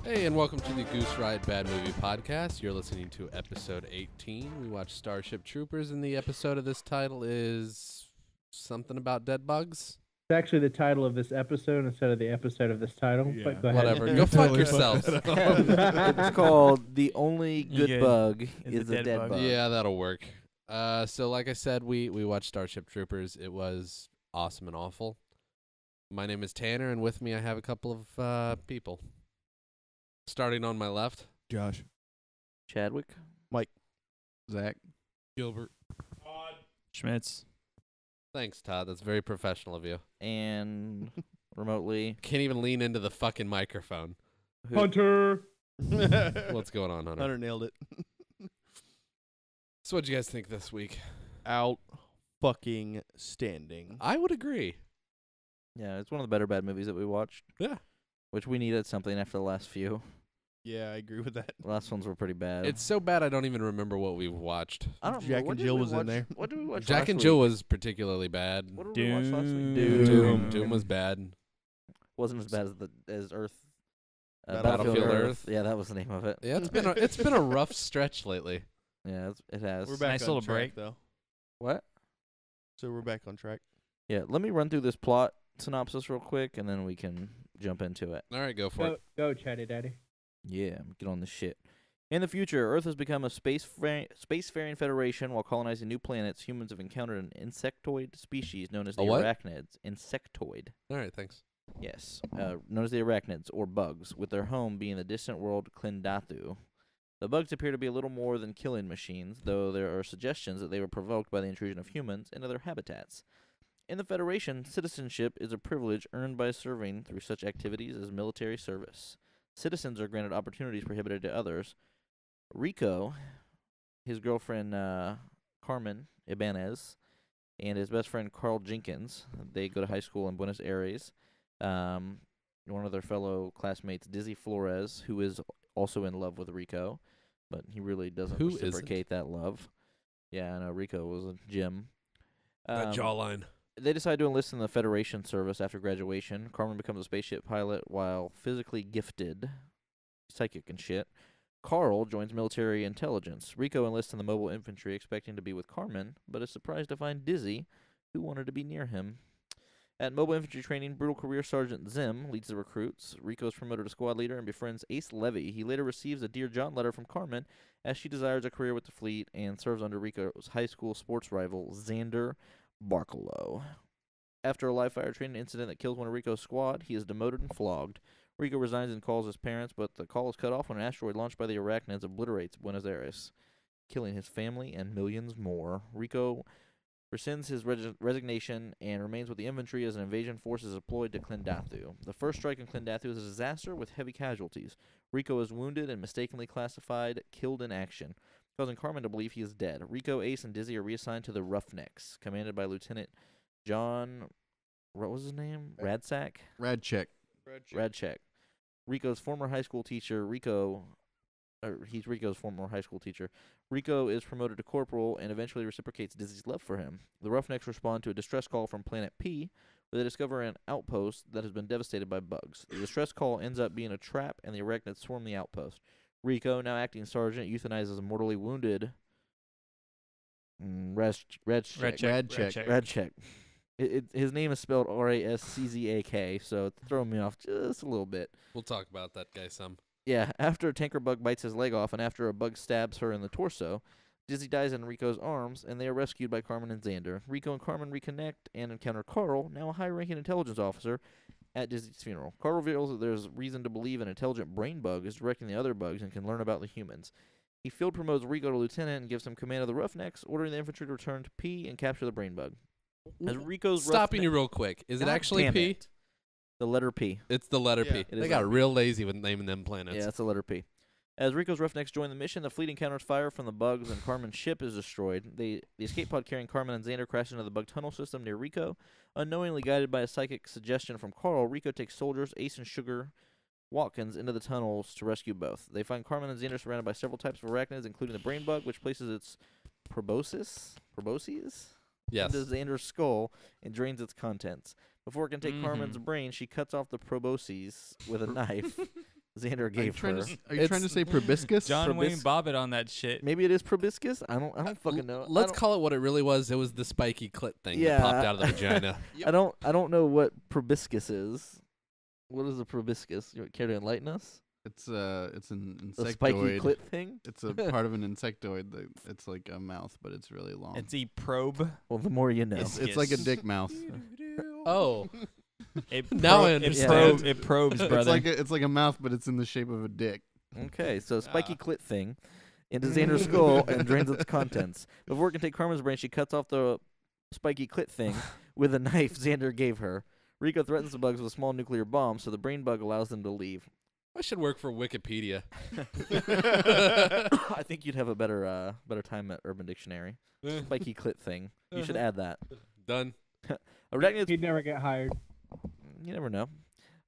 Hey, and welcome to the Goose Ride Bad Movie Podcast. You're listening to episode 18. We watched Starship Troopers, and the episode of this title is something about dead bugs. It's actually the title of this episode instead of the episode of this title. Yeah. But go ahead. Whatever. Go fuck yourselves. It's called The Only Good Bug is a Dead Bug. Yeah, that'll work. So like I said, we watched Starship Troopers. It was awesome and awful. My name is Tanner, and with me I have a couple of people. Starting on my left. Josh. Chadwick. Zach. Gilbert. Schmitz. Thanks, Todd. That's very professional of you. And remotely. Can't even lean into the fucking microphone. Hunter. What's going on, Hunter? Hunter nailed it. So what'd you guys think this week? Out fucking standing. I would agree. Yeah, it's one of the better bad movies that we watched. Yeah. Which we needed something after the last few. Yeah, I agree with that. The last ones were pretty bad. It's so bad I don't even remember what we watched. I don't Jack what and did Jill we was in watch- there. What did we watch Jack last and Jill week? was particularly bad. What did we watch last week? Doom was bad. Wasn't as bad as Earth. Battlefield Earth. Yeah, that was the name of it. Yeah, it's been a rough stretch lately. Yeah, it has. We're back Nice on little track, break. though. What? So we're back on track. Yeah, let me run through this plot synopsis real quick, and then we can jump into it. All right, go for it. Go, Chatty Daddy. Yeah, get on this shit. In the future, Earth has become a spacefaring federation. While colonizing new planets, humans have encountered an insectoid species known as the what? arachnids. Insectoid. All right, thanks. Yes, known as the arachnids, or bugs, with their home being the distant world Klindathu. The bugs appear to be a little more than killing machines, though there are suggestions that they were provoked by the intrusion of humans into their habitats. In the Federation, citizenship is a privilege earned by serving through such activities as military service. Citizens are granted opportunities prohibited to others. Rico, his girlfriend Carmen Ibanez, and his best friend Carl Jenkins, they go to high school in Buenos Aires. One of their fellow classmates, Dizzy Flores, who is also in love with Rico, but he really doesn't Who reciprocate that love. Yeah, I know, Rico was a gem. That jawline. They decide to enlist in the Federation service after graduation. Carmen becomes a spaceship pilot while physically gifted, psychic and shit. Carl joins military intelligence. Rico enlists in the mobile infantry, expecting to be with Carmen, but is surprised to find Dizzy, who wanted to be near him. At mobile infantry training, brutal career Sergeant Zim leads the recruits. Rico is promoted to squad leader and befriends Ace Levy. He later receives a Dear John letter from Carmen as she desires a career with the fleet and serves under Rico's high school sports rival, Xander Barkalow. After a live-fire training incident that kills one of Rico's squad, he is demoted and flogged. Rico resigns and calls his parents, but the call is cut off when an asteroid launched by the arachnids obliterates Buenos Aires, killing his family and millions more. Rico rescinds his resignation and remains with the infantry as an invasion force is deployed to Klindathu. The first strike on Klindathu is a disaster with heavy casualties. Rico is wounded and mistakenly classified killed in action, causing Carmen to believe he is dead. Rico, Ace, and Dizzy are reassigned to the Roughnecks, commanded by Lieutenant John, what was his name? Radsack? Radcheck. Radcheck. Rico's former high school teacher, he's Rico's former high school teacher. Rico is promoted to corporal and eventually reciprocates Dizzy's love for him. The Roughnecks respond to a distress call from Planet P, where they discover an outpost that has been devastated by bugs. The distress call ends up being a trap, and the arachnids swarm the outpost. Rico, now acting sergeant, euthanizes a mortally wounded Radcheck. His name is spelled Rasczak, so it's throwing me off just a little bit. We'll talk about that guy some. Yeah, after a tanker bug bites his leg off and after a bug stabs her in the torso, Dizzy dies in Rico's arms, and they are rescued by Carmen and Xander. Rico and Carmen reconnect and encounter Carl, now a high-ranking intelligence officer, at Dizzy's funeral. Carl reveals that there's reason to believe an intelligent brain bug is directing the other bugs and can learn about the humans. He field promotes Rico to lieutenant and gives him command of the Roughnecks, ordering the infantry to return to P and capture the brain bug. As Rico's Stopping you real quick. Is it God actually damn P? it. The letter P. It's the letter Yeah. P. It They is got letter P. real lazy with naming them planets. Yeah, it's the letter P. As Rico's Roughnecks join the mission, the fleet encounters fire from the bugs and Carmen's ship is destroyed. The escape pod carrying Carmen and Xander crash into the bug tunnel system near Rico. Unknowingly guided by a psychic suggestion from Carl, Rico takes soldiers, Ace and Sugar Watkins into the tunnels to rescue both. They find Carmen and Xander surrounded by several types of arachnids, including the brain bug, which places its proboscis Yes. into Xander's skull and drains its contents. Before it can take Carmen's brain, she cuts off the proboscis with a knife. Xander Are you gave trying her. to are you trying to say proboscis? John Wayne Probis- Bobbitt on that shit. Maybe it is proboscis. I don't fucking know. Let's call it what it really was. It was the spiky clit thing Yeah. that popped out of the vagina. I don't know what proboscis is. What is a proboscis? You care to enlighten us? It's an The spiky insectoid. clit thing. It's a part of an insectoid. It's like a mouth, but it's really long. It's a probe. Well, the more you know. It's like a dick mouth. Oh, It Now I it understand. probes, it probes, brother. It's like a mouth, but it's in the shape of a dick. Okay, so spiky clit thing into Xander's skull and drains its contents. Before it can take Carmen's brain, she cuts off the spiky clit thing with a knife Xander gave her. Rico threatens the bugs with a small nuclear bomb, so the brain bug allows them to leave. I should work for Wikipedia. I think you'd have a better time at Urban Dictionary. Spiky clit thing. You should add that. Done. Arachnids. He'd never get hired. You never know.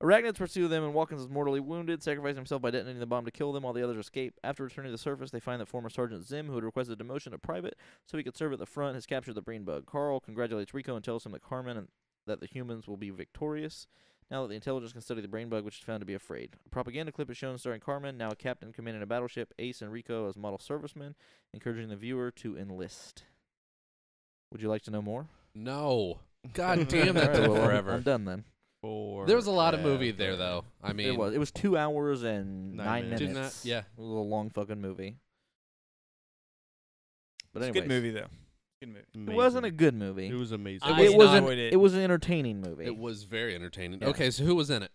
Arachnids pursue them, and Watkins is mortally wounded, sacrificing himself by detonating the bomb to kill them while the others escape. After returning to the surface, they find that former Sergeant Zim, who had requested demotion to private so he could serve at the front, has captured the brain bug. Carl congratulates Rico and tells him that Carmen and that the humans will be victorious now that the intelligence can study the brain bug, which is found to be afraid. A propaganda clip is shown starring Carmen, now a captain commanding a battleship, Ace and Rico as model servicemen, encouraging the viewer to enlist. Would you like to know more? No. God damn, that Alright, took well, forever. I'm done then. There was a lot of movie there, though. I mean, It was 2 hours and 9 9 minutes. minutes. Didn't that- yeah. It was a long fucking movie. But It's a anyways, good movie, though. Good movie. It wasn't a good movie. It was amazing. I It was enjoyed it. it was an entertaining movie. It was very entertaining. Yeah. Okay, so who was in it?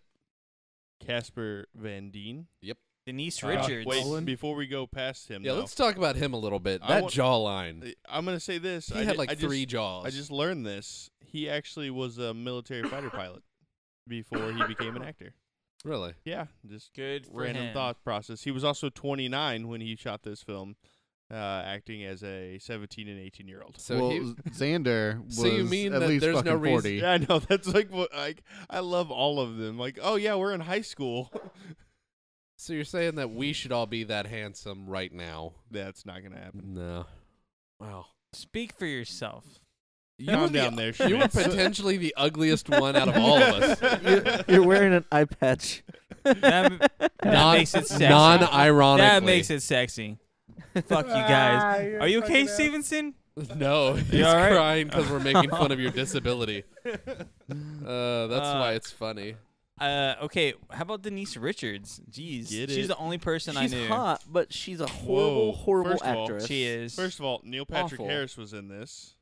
Casper Van Dien. Denise Uh, Richards. Wait, before we go past him, Yeah, though, let's talk about him a little bit. I That want- jawline. I'm gonna say this. He I had ju- like I three just, jaws. I just learned this. He actually was a military fighter pilot before he became an actor. Really? Yeah, just Good for random him. thought process. He was also 29 when he shot this film, acting as a 17 and 18-year-old. So well, he, Xander was So you mean at that least there's no fucking reason- 40. Yeah, I know. That's like what I love all of them. Like, oh yeah, we're in high school. so you're saying that we should all be that handsome right now? That's not gonna happen. No. Wow. Speak for yourself. Calm down there, You were Schmitz. potentially the ugliest one out of all of us. You're wearing an eye patch. That makes it sexy. Non-ironically. That makes it sexy. Fuck you guys. Are you okay, Stevenson? No, he's You all right? crying because we're making fun of your disability. That's why it's funny. Okay, how about Denise Richards? Jeez. Get She's it. the only person She's I knew. hot, but she's a horrible, Whoa. horrible First of all, actress. She is. First of all, Neil Patrick Awful. Harris was in this.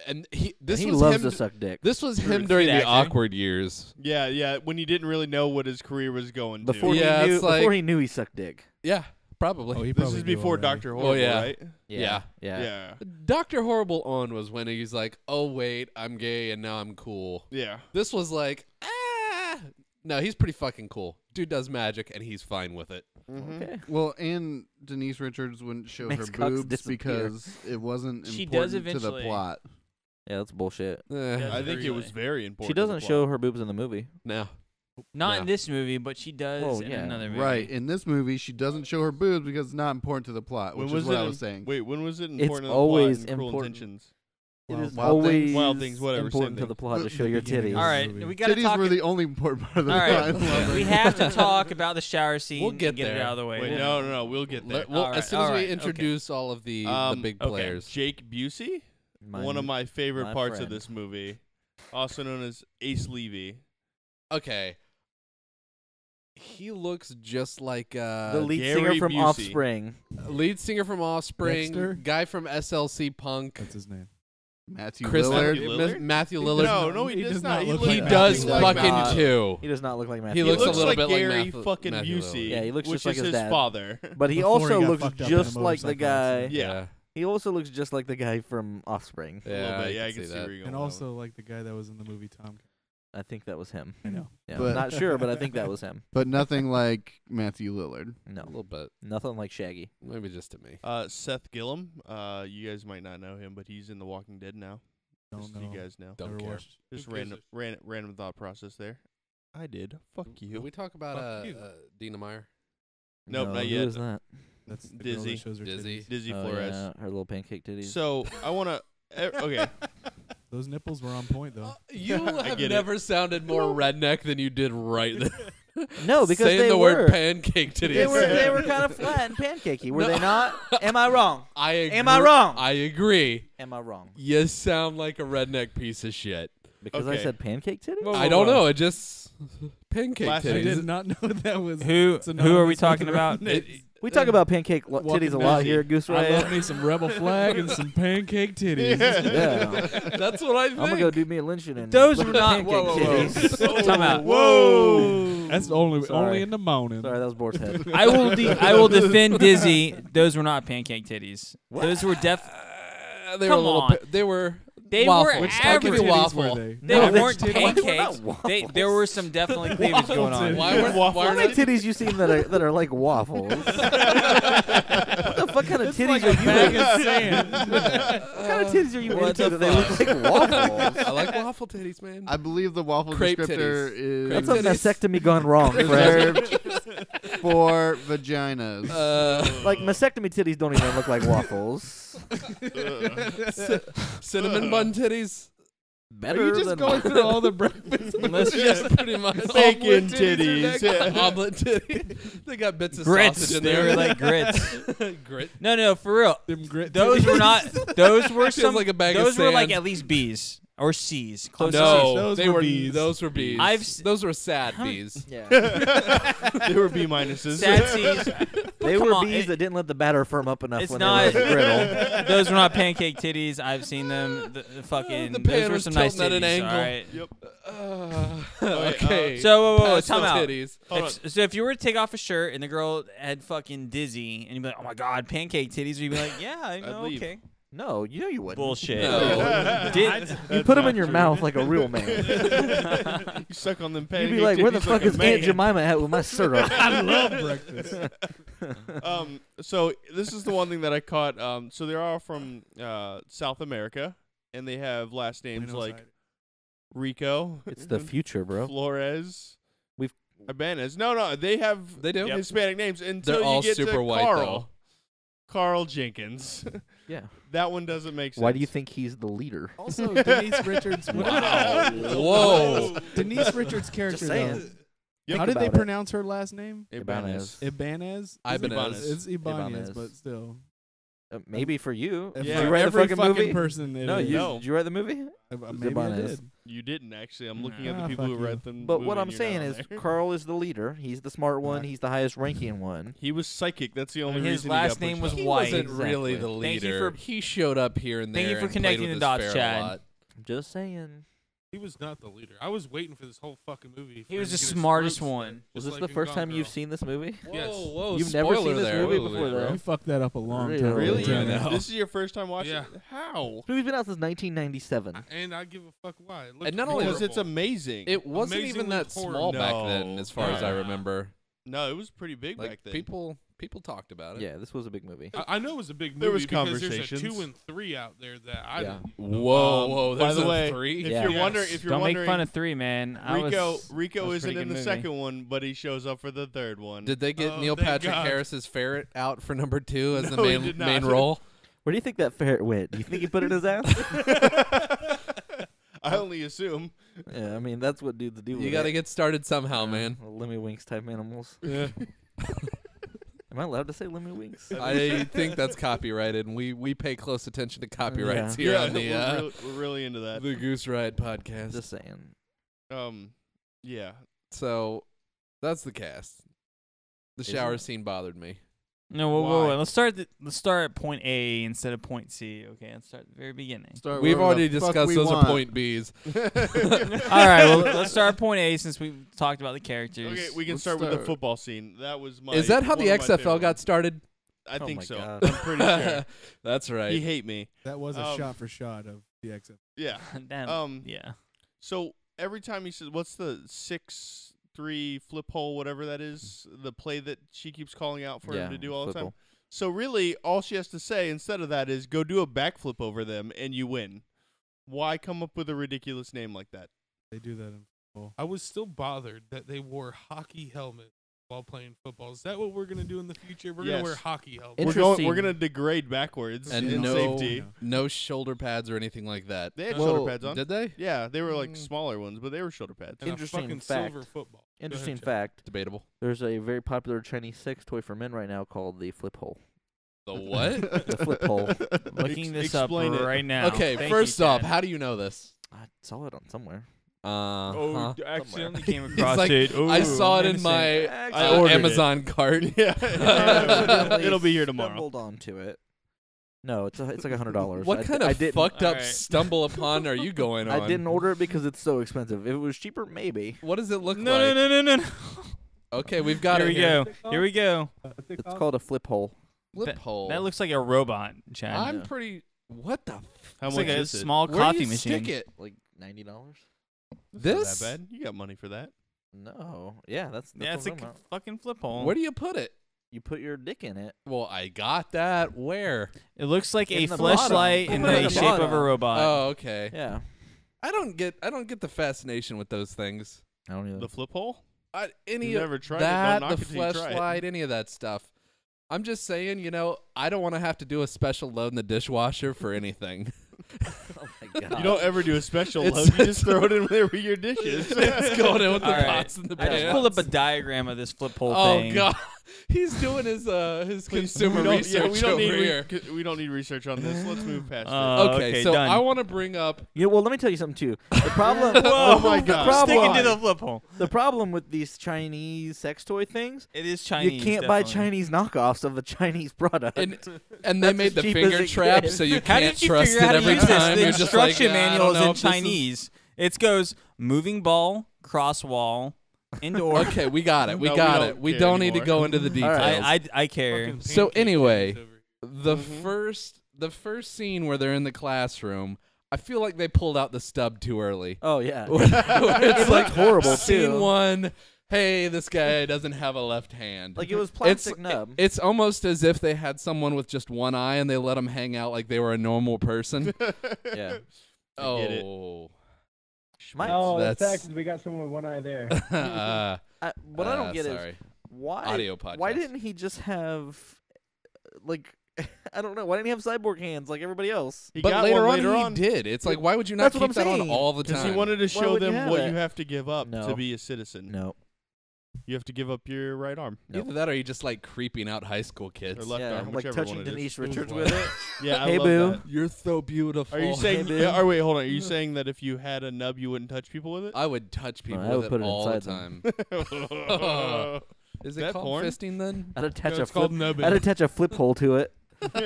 And this he was loves him. to suck dick. This was Pretty him good during the actor. awkward years. Yeah, when he didn't really know what his career was going Before to. Yeah, he knew, it's like- before he knew he sucked dick. Yeah, probably. Oh, he This probably is knew before already. Dr. Horrible, yeah. right? Yeah. Yeah. Dr. Horrible on was when he's like, oh, wait, I'm gay and now I'm cool. Yeah. This was like, no, he's pretty fucking cool. Dude does magic and he's fine with it. Mm-hmm. Okay. Well, and Denise Richards wouldn't show Makes her cocks boobs disappear. because it wasn't She does important to the eventually. plot. Yeah, that's bullshit. Does I think it was really. very important. She to the doesn't plot. show her boobs in the movie. No. Not No. in this movie, but she does Oh, in yeah. another movie. Right. In this movie, she doesn't show her boobs because it's not important to the plot, When which was is what it I in- was saying. Wait, when was it It's important to the always plot and Cruel important. Intentions? It is Wild Things? always Wild Things, whatever, important same to thing. the plot to The show your beginning titties. of All right, movie. we gotta Titties talk. were the only important part of the All right, plot. we have to talk about the shower scene. We'll get and get it there. out of the way. Wait, no, we'll get there. Well, All right, as soon as all we right, introduce all of the big Okay, players. Jake Busey, one of my favorite my parts friend. of this movie, also known as Ace Levy. Okay. He looks just like The lead Gary singer from Busey. Offspring. lead singer from Offspring, Dexter? guy from SLC Punk, That's his name. Matthew Chris Lillard. Matthew Lillard? Matthew Lillard. No, he does not. look He like does Matthew fucking Lillard. too. He does not look like He Matthew. looks He a looks little like bit like Gary Matthew- fucking Matthew Busey. Lillard. Yeah, he looks which just like is his his dad. father. But he Before he also got looks fucked up in a just like the motorcycle guy. accident. Yeah. He also looks just like the guy from Offspring. A little bit. Yeah, I can can see that. where you're going. And with also like the guy that was in the movie Tom. I think that was him. I know. Yeah, But- I'm not sure, but I think that was him. But nothing like Matthew Lillard. A No, little bit. nothing like Shaggy. Maybe just to me. Seth Gillum. You guys might not know him, but he's in The Walking Dead now. Don't Just know. so you guys know. Don't Never care. watched. Just Who cares? random thought process there. I did. Fuck Did you. we talk about Fuck you. Dina Meyer? Nope, No, not who yet. is that? That's the girl Dizzy. that shows her Dizzy. titties. Dizzy Oh, Flores. yeah, her little pancake titties. So I want to. Okay. Those nipples were on point though. You I have get it. never sounded more redneck than you did right then. No, because saying they the were. word pancake titties. They were kind of flat and pancakey, were they not? Am I wrong? I agree. Am I wrong? I agree. Am I wrong? You sound like a redneck piece of shit. Because I Okay. said pancake titties? Whoa, I don't know. It just pancake Last I titties. did not know that was. Who are we talking about? We talk about pancake titties a lot here at Goose I love Riot. me some rebel flag and some pancake titties. Yeah. That's what I think. I'm going to go do me a lynching and Those look were at not. pancake Whoa, whoa, whoa. titties. Time out. Whoa. That's only Sorry. in the morning. Sorry, that was Boar's head. I will defend Dizzy. Those were not pancake titties. What? Those were They were Come a little. on. They were. They waffles. were Which I'll type give of you titties waffle. were they? They No, weren't they were pancakes. not There were some definitely cleavage going on. Why were Waffle why How were many they- titties you seen that are like waffles? What the fuck kind of titties like are a you bag into? of sand. What kind of titties are you What into the that they look fuck? like waffles? I like waffle titties, man. I believe the waffle Crepe descriptor titties. is Crepe That's a titties. mastectomy gone wrong, Fred. reserved for vaginas. Like mastectomy titties don't even look like waffles. Cinnamon bun titties. Better Are you just than going through all the breakfast? Let's Yeah, pretty much. Bacon Omelet titties. Yeah. Omelet titty. They got bits of Grits. sausage in They there. were like grits. Grit. No, for real. Them grit Those titties? were not. Those were Feels some. like a bag of those were like sand. at least B's or C's. Close to C's. No, Those they were were bees. Those were bees. Those were sad bees. Yeah. They were B minuses. Sad C's. They Come were on, bees it- that didn't let the batter firm up enough It's when not. they were griddle. Those were not pancake titties. I've seen them. The fucking. The those pan were was some nice tilting at titties. an All angle. right. Okay. So whoa, Pastel time out. titties. Hold So if you were to take off a shirt and the girl had fucking dizzy and you'd be like, oh my god, pancake titties, or you'd be like, yeah, I know, leave. okay. No, you know you wouldn't. Bullshit. No. You put them in your mouth like a real man. You suck on them You'd pancake be like, where the titties fuck like a is Aunt man. Jemima at with my syrup? I love breakfast. So this is the one thing that I caught. So they're all from South America, and they have last names Buenos like Aires. Rico, It's the future, bro. Flores, We've- Ibanez. No, they have They do. Hispanic names until They're you all get super to white, Carl. Carl Jenkins. Yeah. That one doesn't make sense. Why do you think he's the leader? Also, Denise Richards. Whoa. Denise Richards' character, Just saying. though. Yep. How did they about it. pronounce her last name? Ibanez. Ibanez? Ibanez. It's Ibanez, Ibanez. but still. Maybe for you. If Yeah. Did you for write the every fucking movie? person. No, is. you, No. did you write the movie? Maybe I Ibanez. did. You didn't actually. I'm looking at Ah, the people who fuck you. read them. But what I'm saying is, Carl is the leader. He's the smart one. Right. He's the highest ranking one. he was psychic. That's the only his reason last he got name pushed was up. He White. wasn't really the Exactly. Thank you leader. for- He showed up here and there. Thank you for and connecting played with the his dots, fair Chad. a lot. I'm just saying. He was not the leader. I was waiting for this whole fucking movie. He for was him the to get his smartest throat one. slit, Was just this like the in first Gone time Girl. you've seen this movie? Yes. Whoa, You've never seen spoiler this there. movie Holy before, bro. though? You fucked that up a long Really? time. Really? ago. Yeah. This is your first time watching? Yeah. How? This movie's been out since 1997. And I give a fuck why. It looked And not only Because it's horrible. amazing. It wasn't even Amazingly that horrible. small back then, No. as far as I Nah. remember. No, it was pretty big Like back then. people talked about it. Yeah, this was a big movie. I know it was a big movie There was because there's a conversations. 2 and 3 out there that I Yeah. didn't. know Whoa, about. whoa. by There's the a way, 3. if Yeah. you're Yes. wondering, if you're Don't wondering, make fun of 3, man. Rico that was isn't a in pretty the good movie. second one, but he shows up for the third one. Did they get Oh, Neil thank Patrick God. Harris's ferret out for number 2 as No, the he main did main not. role? Where do you think that ferret went? Do you think he put it in his ass? I only assume. Yeah, I mean, that's what dudes do. You with got to it. get started somehow, man. Little Lemmy Winks type animals. Yeah. Am I allowed to say Lemmy Winks? I think that's copyrighted, and we pay close attention to copyrights here on the we're really into that. the Goose Ride podcast. Just saying. Yeah. So that's the cast. The Is shower it? scene bothered me. No, whoa. Why? Let's start at point A instead of point C. Okay, let's start at the very beginning. Start We've wherever already the fuck discussed we those want. are point Bs. All right, well, let's start at point A since we talked about the characters. Okay, we can Let's start with the start. football scene. That was my. Is that how one the of my XFL favorite got ones. started? I Oh think my so. God. I'm pretty sure. That's right. He hate me. That was a Um, shot for shot of the exit. Yeah. Damn, yeah. So every time he says, "What's the 6-3 flip hole, whatever that is?" The play that she keeps calling out for him to do all the time. football. So really, all she has to say instead of that is, "Go do a backflip over them and you win." Why come up with a ridiculous name like that? They do that in football. I was still bothered that they wore hockey helmets while playing football. Is that what we're gonna do in the future? We're Yes. gonna wear hockey helmets. Interesting. We're gonna degrade backwards And in no, safety. no shoulder pads or anything like that. They had Well, shoulder pads on. Did they? Yeah, they were like Mm. smaller ones, but they were shoulder pads. And Interesting a fucking fact. silver football. Interesting Chad. fact. Debatable. There's a very popular Chinese sex toy for men right now called the flip hole. The what? The flip hole. Looking this up Explain it. right now. Okay, Thank first you, off, Chad. how do you know this? I saw it on somewhere. Oh, Huh? accidentally came He's across like, it. I Ooh, saw it in innocent. my I ordered it. Amazon cart. Yeah. It'll be here tomorrow. Stumbled onto it. No, it's like $100. What kind of I didn't, fucked up Alright. stumble upon are you going on? I didn't order it because it's so expensive. If it was cheaper, maybe. What does it look No, like? no. Okay, we've got Here it we go. Here we go. What's it It's called? called a flip hole. Flip hole. That looks like a robot, Chad. I'm Yeah. pretty. What the? How It's much like a is it? small Where do coffee you machine. stick it? Like $90? That's not This? that bad. You got money for that. No. Yeah, that's Yeah, it's what a I'm talking about. fucking flip hole. Where do you put it? You put your dick in it. Well, I got that. Where? It looks like a In the bottom. fleshlight in Put it in the the shape of a bottom. robot. Oh, okay. Yeah. I don't get the fascination with those things. I don't either. The flip hole? Any You've of never tried that, it. Don't knock the it till you try it. fleshlight, any of that stuff. I'm just saying, I don't want to have to do a special load in the dishwasher for anything. Oh my god. You don't ever do a special It's- load. You just throw it in there with your dishes. It's going in with the All right. pots and the I pans. just pulled up a diagram of this flip hole Oh thing. god, he's doing his consumer we don't, research we don't over need here. We don't need research on this. Let's move past it. Okay, so done. I want to bring up. Well, let me tell you something too. The problem. Oh my God. The problem, Sticking to the flip hole. the problem with these Chinese sex toy things, It is Chinese. you can't buy definitely. Chinese knockoffs of a Chinese product. And they That's made as the cheap as finger it trap, gets. so you How can't did you trust figure it out how to every use this? time. The You're just like, instruction I don't manual is know in if this is- Chinese. It goes moving ball, cross wall, indoor. Okay, we got it. We No, we got don't it. We care don't need to anymore. go into the details. All right. I care. Fucking So pancake anyway, titties over here. the Mhm. first scene where they're in the classroom, I feel like they pulled out the stub too early. Oh yeah. Where it's It like looked horrible scene too. one. Hey, this guy doesn't have a left hand. Like it was plastic nub. It's almost as if they had someone with just one eye and they let him hang out like they were a normal person. Yeah. I get it. Oh. My- Oh, the That's- fact is we got someone with one eye there. What I don't get sorry. is why Audio podcast. why didn't he just have like I don't know, why didn't he have cyborg hands like everybody else? He But got later one on, later he on did. It's like, why would you not That's what keep I'm that on saying. all the because time? he wanted to show would you them have what it? you have to give up No. to be a citizen. No. You have to give up your right arm Either that or you just like creeping out high school kids. or left Yeah, arm, like whichever touching one it is. Denise Richards Ooh, with boy. it. Yeah, I Hey, love boo. that. You're so beautiful. Are you saying? boo. Yeah, wait, hold on. Are you saying that if you had a nub, you wouldn't touch people with it? I would touch people I would with put it it all the inside them. time. Is it that called porn? fisting then? I'd attach No, a it's called flip. nubbing. I'd attach a flip hole to it. So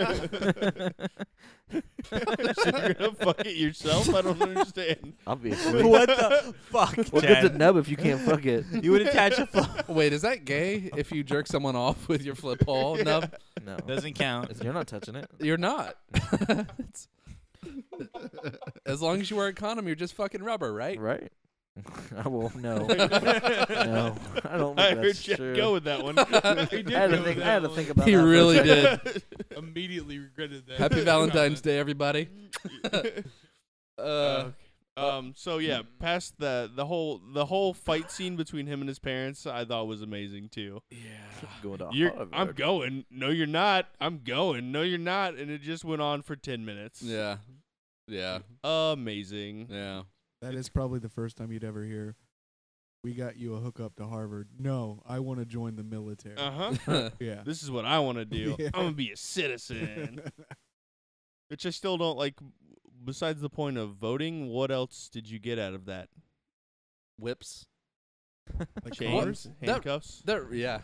you're gonna fuck it yourself? I don't understand. Obviously. What the fuck, What good's Chad? a nub if you can't fuck it? You would attach a flip. Wait, is that gay if you jerk someone off with your flip hole? No, No. Doesn't count. You're not touching it. you're not. It's- as long as you wear a condom, you're just fucking rubber, right? Right? I will. No. No. I don't think I heard that's Jeff true. go with that one. He did I had to go think. with I had to that think one. about He that. for a really second. did. Immediately regretted that. Happy Valentine's Day, everybody. So yeah, past the whole fight scene between him and his parents, I thought was amazing too. Going to I'm Harvard. going. No, you're not. I'm going. No, you're not. And it just went on for 10 minutes. Yeah, yeah, Amazing. yeah. That is probably the first time you'd ever hear, "We got you a hookup to Harvard." No, I want to join the military. Uh-huh. Yeah. This is what I want to do. Yeah. I'm going to be a citizen. Which I still don't like. Besides the point of voting, what else did you get out of that? Whips. Like Chains? cars? Handcuffs? Yeah,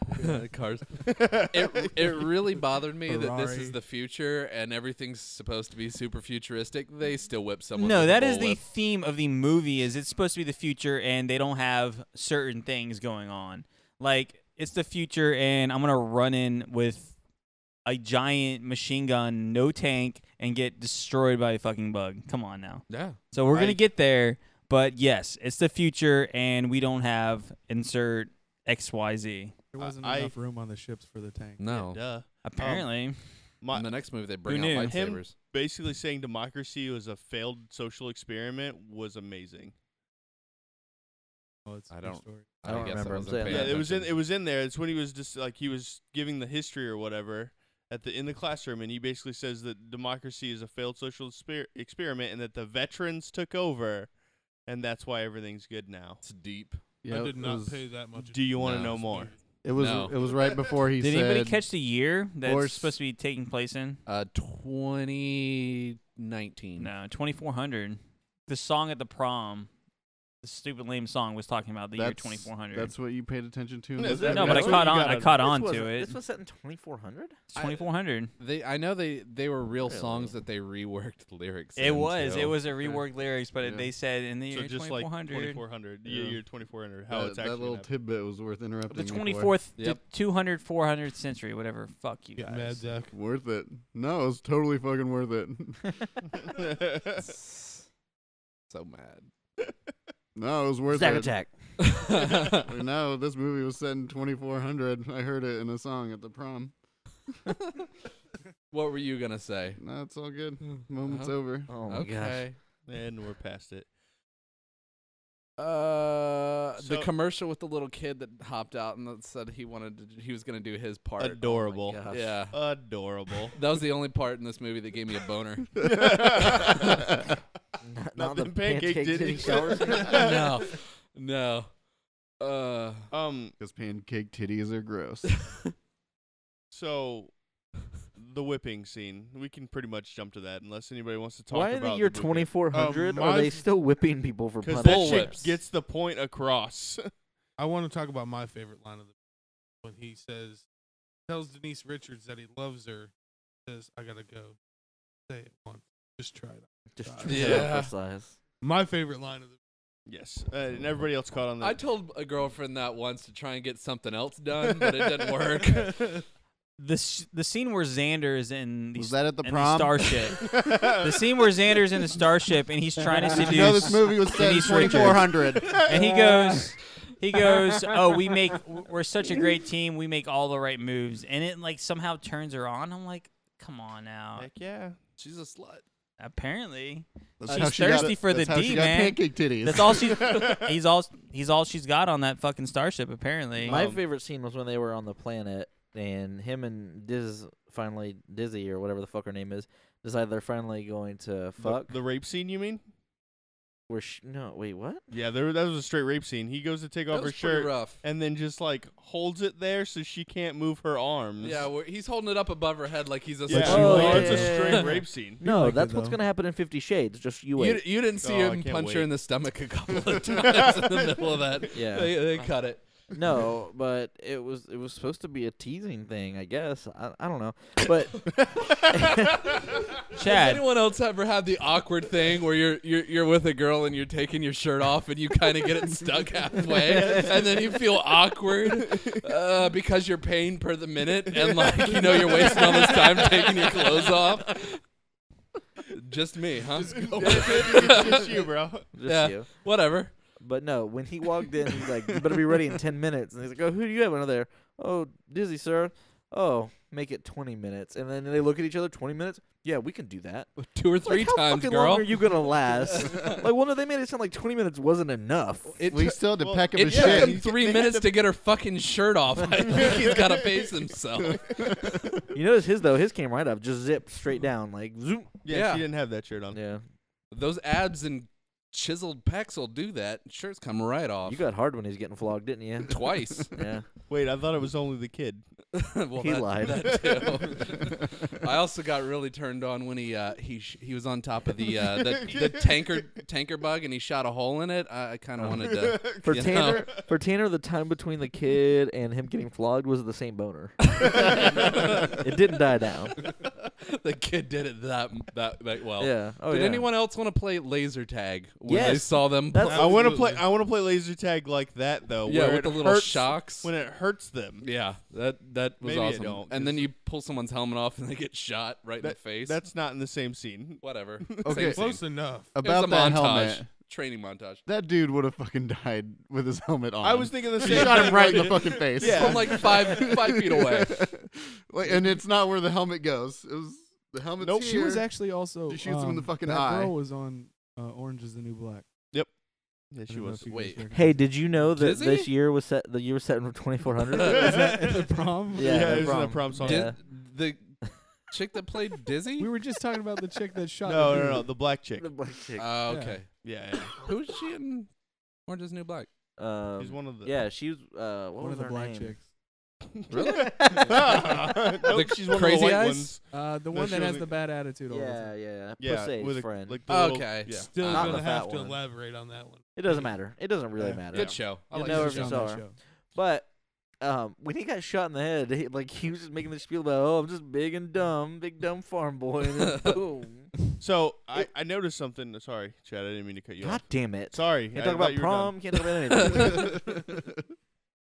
cars. It really bothered me that this Ferrari. is the future and everything's supposed to be super futuristic. They still whip someone. No, with that a is the bullwhip. theme of the movie. Is it's supposed to be the future, and they don't have certain things going on. Like it's the future, and I'm gonna run in with a giant machine gun, no tank, and get destroyed by a fucking bug. Come on now. Yeah. So we're I- gonna get there, but yes, it's the future, and we don't have insert XYZ. There wasn't I- enough room on the ships for the tank. No. Duh. Apparently, My, In the next movie, they bring knew? out Him- lightsabers. basically saying democracy was a failed social experiment was amazing. Oh, it's a I true don't- story. I don't guess remember him wasn't saying paying that. Yeah, attention. it was in there. It's when he was just like he was giving the history or whatever in the classroom, and he basically says that democracy is a failed social experiment, and that the veterans took over, and that's why everything's good now. It's deep. Yeah, I did not pay that much. Do you want to No. know more? It was No. it was right before he Did said. anybody catch the year that's Horse- supposed to be taking place in? 2019. No, 2400. The song at the prom, the stupid lame song was talking about the year 2400. That's what you paid attention to. Is that- No, but I that's what caught you on. got I on- caught This on wasn't- to it. This was set in 2400. It's 2400. I know they were real Really? songs that they reworked lyrics. It was. It into. was a reworked lyrics, but Yeah. they said in the So year just like 2400. 2400. Yeah. Year 2400. How it's that actually little happened. tidbit was worth interrupting. The me for. 24th, Yep. the 200, 400th century, whatever. Fuck you Get guys. mad, Zach. Worth it. No, it was totally fucking worth it. So mad. No, it was worth Zach it. attack. No, this movie was set in 2400. I heard it in a song at the prom. What were you gonna say? No, it's all good. Moment's Oh. over. Oh my gosh. Okay. And we're past it. The So- commercial with the little kid that hopped out and that said he was gonna do his part. Adorable. gosh. Yeah. Adorable. That was the only part in this movie that gave me a boner. Not the pancake titty. shower scene? No. Because pancake titties are gross. So the whipping scene. We can pretty much jump to that unless anybody wants to talk Why in about the year whipping. 2400 are my they f- still whipping people for Because punishment? that shit Bullwhips. gets the point across. I want to talk about my favorite line of the when he tells Denise Richards that he loves her. Says, "I gotta go." Say it once. Just try it. Just Yeah. emphasize. My favorite line of the Yes. And everybody else caught on that. I told a girlfriend that once to try and get something else done, but it didn't work. The scene where Xander is in the Was that at the in prom? Starship. The scene where Xander's in the Starship and he's trying to Did seduce. you know this movie was set in Denise Richards. 2400? And he goes, "Oh, we're such a great team. We make all the right moves." And it like somehow turns her on. I'm like, come on now. Heck yeah. She's a slut. Apparently, That's She's how she got thirsty it. for That's the how D, she got man. pancake titties. that's all he's all she's got on that fucking Starship. Apparently, My favorite scene was when they were on the planet and him and Dizzy or whatever the fuck her name is, decide they're finally going to fuck. The rape scene, you mean? No, wait, what? Yeah, that was a straight rape scene. He goes to take off That her was pretty shirt rough. and then just like holds it there so she can't move her arms. Yeah, he's holding it up above her head like he's a Yeah, sexual Oh, like, yeah, it's a yeah, straight yeah. rape scene. No, like that's it, what's though. gonna happen in 50 Shades. Just you You, wait. you didn't see Oh, I him can't punch her wait. in the stomach a couple of times in the middle of that. Yeah. They cut it. No, but it was supposed to be a teasing thing, I guess. I don't know, but Has Chad. anyone else ever had the awkward thing where you're with a girl and you're taking your shirt off and you kind of get it stuck halfway and then you feel awkward because you're paying per the minute and like you're wasting all this time taking your clothes off. Just me, huh? It's just you, bro. just Yeah. you. Whatever. But no, when he walked in, he's like, "You better be ready in 10 minutes." And he's like, "Oh, who do you have under there?" "Oh, Dizzy, sir." "Oh, make it 20 minutes." And then they look at each other. 20 minutes? Yeah, we can do that. 2 or 3 Like, how times, fucking girl. long are you gonna last? Like, well, no, they made it sound like 20 minutes wasn't enough. We still had to well, peck him It a took shit. him 3 minutes to get her fucking shirt off. I think he's got to pace himself. You notice his though, his came right up, just zipped straight down, like zoom. Yeah, Yeah. she didn't have that shirt on. Yeah, Those abs and chiseled pecs will do that. Shirts come right off. you got hard when he was getting flogged, didn't you? Twice. Yeah. Wait, I thought it was only the kid. Well, He lied. that too. I also got really turned on when he was on top of the tanker bug and he shot a hole in it. I kind of wanted to. For you Tanner, the time between the kid and him getting flogged was the same boner. It didn't die down. The kid did it that well. Yeah. Oh Did yeah. anyone else want to play laser tag when they Yes. saw them? That's- I want to Absolutely. play laser tag like that though. Yeah, where with it the little hurts shocks. when it hurts them. Yeah, that was Maybe I awesome. don't, And then 'cause- you pull someone's helmet off and they get shot right in the face. That's not in the same scene. whatever. Okay. Same Close scene. enough. It was About a that montage, helmet, training montage. that dude would have fucking died with his helmet on. I was thinking the He same. shot him thing, right in the like- fucking face. Yeah. From like 5 feet away. Like, and it's not where the helmet goes. It was the helmet's Nope. here. She was actually also. She shoots him in the fucking that eye. girl was on Orange Is the New Black. Yeah, I she don't know was. if you guys Wait. recognize Hey, it. did you know that Dizzy? this year was set? The year was set in 2400. Was that at the prom? Yeah, Yeah, the it was in the prom. prom song. Yeah. The chick that played Dizzy? We were just talking about the chick that shot. No, the no, dude. the black chick. The black chick. Oh, okay. Yeah, yeah. Who is she in Orange is the New Black? She's one of the. Yeah, she's what One was of the her black name? chicks. Really? Nope, she's one Crazy of the white eyes? ones. The No, one she that has wasn't- the bad attitude all the Yeah, time. yeah. Yeah, Pusey's with friend. like the little, Okay. yeah. Still Not gonna the have fat to one. elaborate on that one. It doesn't matter. It doesn't really Yeah. matter. Good show. I You like know that if show. you saw her. But when he got shot in the head, he was just making this spiel about, I'm just big dumb farm boy, and then boom. So I noticed something. Sorry, Chad, I didn't mean to cut you God off. damn it! Sorry, Can't I talk thought about you were done. prom. Can't talk about anything.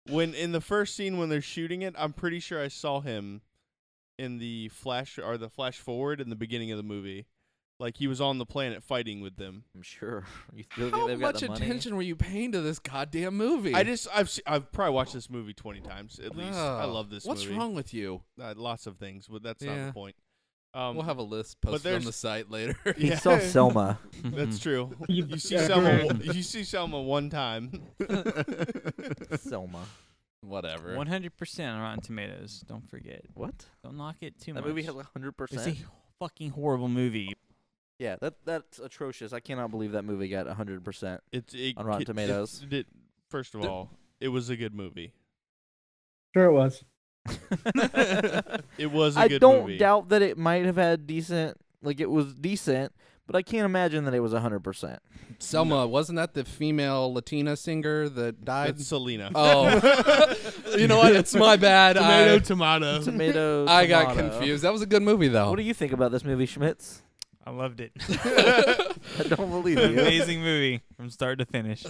When in the first scene when they're shooting it, I'm pretty sure I saw him in the flash forward in the beginning of the movie. Like he was on the planet fighting with them. I'm sure. You still How think they've got much the money? attention were you paying to this goddamn movie? I've probably watched this movie 20 times at least. I Oh, love this What's movie. wrong with you? Lots of things, but that's not Yeah. the point. We'll have a list but posted on there's- the site later. He Yeah. saw Selma. That's true. You You see better. Selma one time. Selma. Whatever. 100% on Rotten Tomatoes. Don't forget. What? Don't knock it too That much. movie has It's 100%. a fucking horrible movie. Yeah, that's atrocious. I cannot believe that movie got 100%. It On Rotten Tomatoes. First of all, it was a good movie. Sure it was. It was a I good don't movie. doubt that it might have had decent, like it was decent, but I can't imagine that it was 100%. Selma, wasn't that the female Latina singer that died? It's Selena. Oh. You know what? It's my bad. Tomato. Tomato. I got tomato. confused. That was a good movie, though. What do you think about this movie, Schmitz? I loved it. I don't believe you. Amazing movie from start to finish.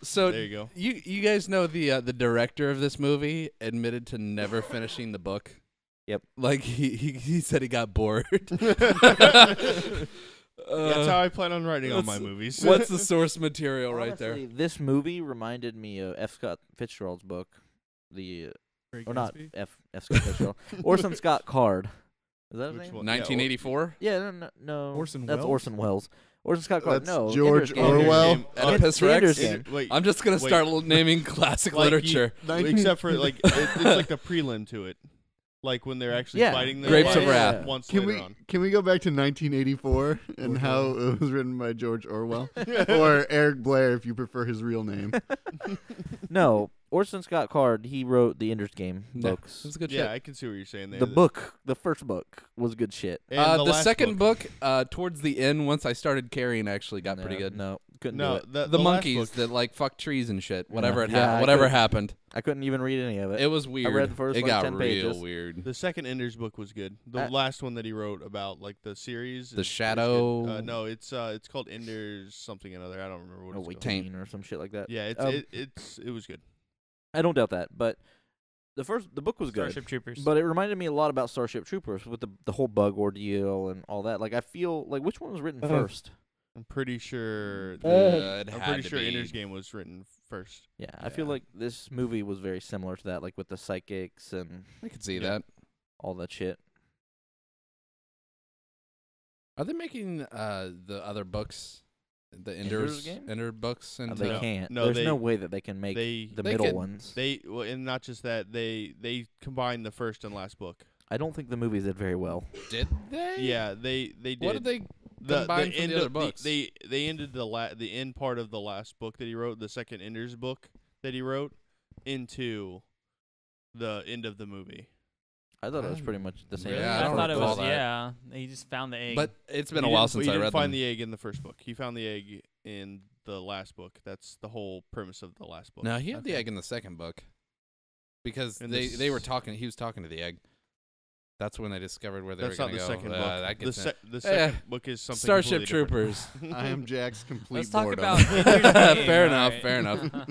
So There you go. you guys know the director of this movie admitted to never finishing the book. Yep. Like he said he got bored. That's how I plan on writing all my that's- movies. What's the source material right there? Honestly, this movie reminded me of F. Scott Fitzgerald's book, Great or not Gatsby? F. Scott Fitzgerald, Orson Scott Card. Is that his Which name? one? 1984. Yeah, no. Orson That's Welles? Orson Welles. Orson Scott Card. That's no, George Ender's Game. Orwell. Oedipus Ender's Rex. Game. Wait, I'm just gonna wait. start naming classic Like, literature. except for like it's like the prelim to it, like when they're actually Yeah. fighting them. Grapes of like, Wrath. Once Can later we on. can we go back to 1984 and how it was written by George Orwell or Eric Blair if you prefer his real name? No, Orson Scott Card. He wrote the Ender's Game Yeah, books. it was good Yeah, shit. I can see what you're saying there. The book, the first book, was good shit. And The last second book, towards the end, once I started carrying, actually got No, pretty good. No, couldn't do No, it. the The last monkeys book- that like fuck trees and shit. Yeah. Whatever Yeah, I whatever couldn't- happened. I couldn't even read any of it. It was weird. read the first, it like, got 10 real pages. weird. The second Ender's book was good. The I- last one that he wrote about like the series. The is Shadow- good. No, it's called Ender's something another. I don't remember what it's called. Taint. or some shit like that. Yeah, Um, it was good. I don't doubt that, but the book was good. Starship Troopers. But it reminded me a lot about Starship Troopers with the whole bug ordeal and all that. Like I feel like which one was written first? I'm pretty sure. It I'm had pretty to sure be. Ender's Game was written first. Yeah, I feel Yeah. like this movie was very similar to that, like with the psychics and I could see Yeah. that. all that shit. Are they making the other books, the Ender's Game? Ender books, and They No. can't. No, There's they- no way that they can make They the they middle could- ones. and not just that they combined the first and last book. I don't think the movies did very well. did they? Yeah, they did. What did they the combine from end the other of books? they ended the end part of the last book that he wrote, the second Ender's book that he wrote, into the end of the movie. I thought it was pretty much the same. Yeah, I I don't thought it recall was, that. yeah. He just found the egg. But it's been He a while didn't- since he I didn't read find them. the egg in the first book. He found the egg in the last book. That's the whole premise of the last book. No, he had the Okay. egg in the second book. Because In they were s- talking. He was talking to the egg. That's when they discovered where they That's were not going the to go. second book. That The, gets in. the second book is something. Starship completely Troopers. different. I am Jack's complete Let's talk boredom. about Ender's Game. Fair All enough, right. fair enough.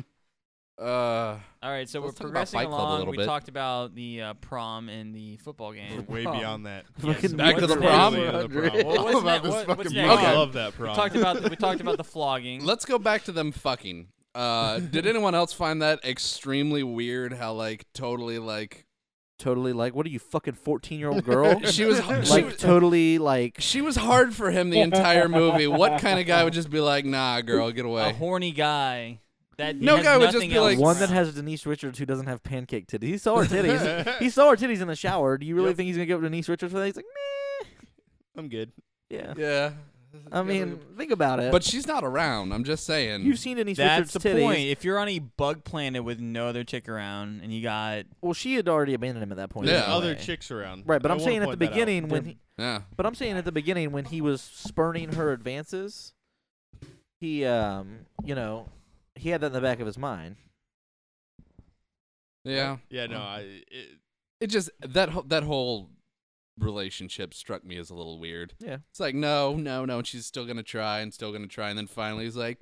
All right, so we're Let's talk about progressing Fight Club a along. little We bit. talked about the prom and the football game. We're way beyond that. Fucking Back to what's the next? prom? Way to the prom. Well, All what's about ne- this what- fucking what's movie. next? I love that prom. We talked about the flogging. Let's go back to them fucking. Did anyone else find that extremely weird? How like totally like Totally like, what are you, fucking 14-year-old girl? she was Like totally like. she was hard for him the entire movie. What kind of guy would just be like, nah, girl, get A away? horny guy. That No has guy would just nothing be else. like- One that has Denise Richards who doesn't have pancake titties. He saw her titties. He saw her titties in the shower. Do you really Yep. think he's gonna go up to Denise Richards for that? He's like, meh. I'm good. Yeah. Yeah, I mean, think about it. But she's not around. I'm just saying. You've seen Denise That's Richards' the titties. point. If you're on a bug planet with no other chick around, and you got Well, she had already abandoned him at that point. Yeah. There's other anyway. chicks around. Right, but I I'm wanna saying at the point that out. beginning when he, Yeah. but I'm saying at the beginning when he was spurning her advances, he you know, he had that in the back of his mind. Yeah. Yeah, no, It just that whole relationship struck me as a little weird. Yeah. It's like no, and she's still gonna try and then finally he's like,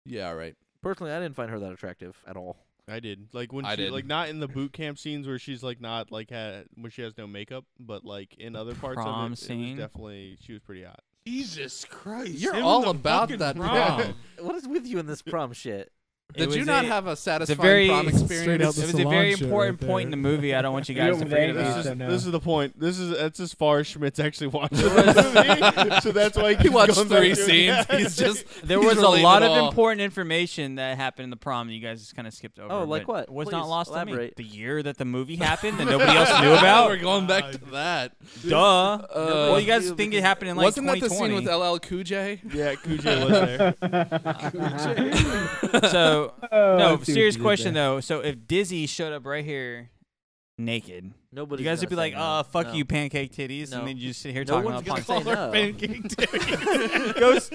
yeah, all right. Personally, I didn't find her that attractive at all. I did. Like when I she did. like not in the boot camp scenes where she's like not like when she has no makeup, but like in other parts Prom of it, scene? it was definitely she was pretty hot. Jesus Christ! You're him all and the about fucking that prom. prom. What is with you in this prom shit? Did you was not a- have a satisfying very prom Straight experience? out the It was a salon very shit important right point in the there. movie. I don't want you guys to Over forget there, about. yeah. So no. This is the point. That's as far as Schmidt's actually watched the movie, so that's why He watched going back 3 to it. scenes. Yeah. He's just There he's was a related lot of all. important information that happened in the prom that you guys just kind of skipped over. Oh, like but what? Was Please not lost elaborate. on me. The year that the movie happened that nobody else knew about. We're going back to that. Duh. Well, you guys knew think it because- happened in like Wasn't that the 2020. scene with LL Cool J? Yeah, Cujo was there. So Oh, I no, see what serious you did question there. though. So if Dizzy showed up right here, naked, Nobody. you guys would be like, "Oh, fuck you, pancake titties," No. and then you just sit here No talking one's about gonna say no. Pancake titties.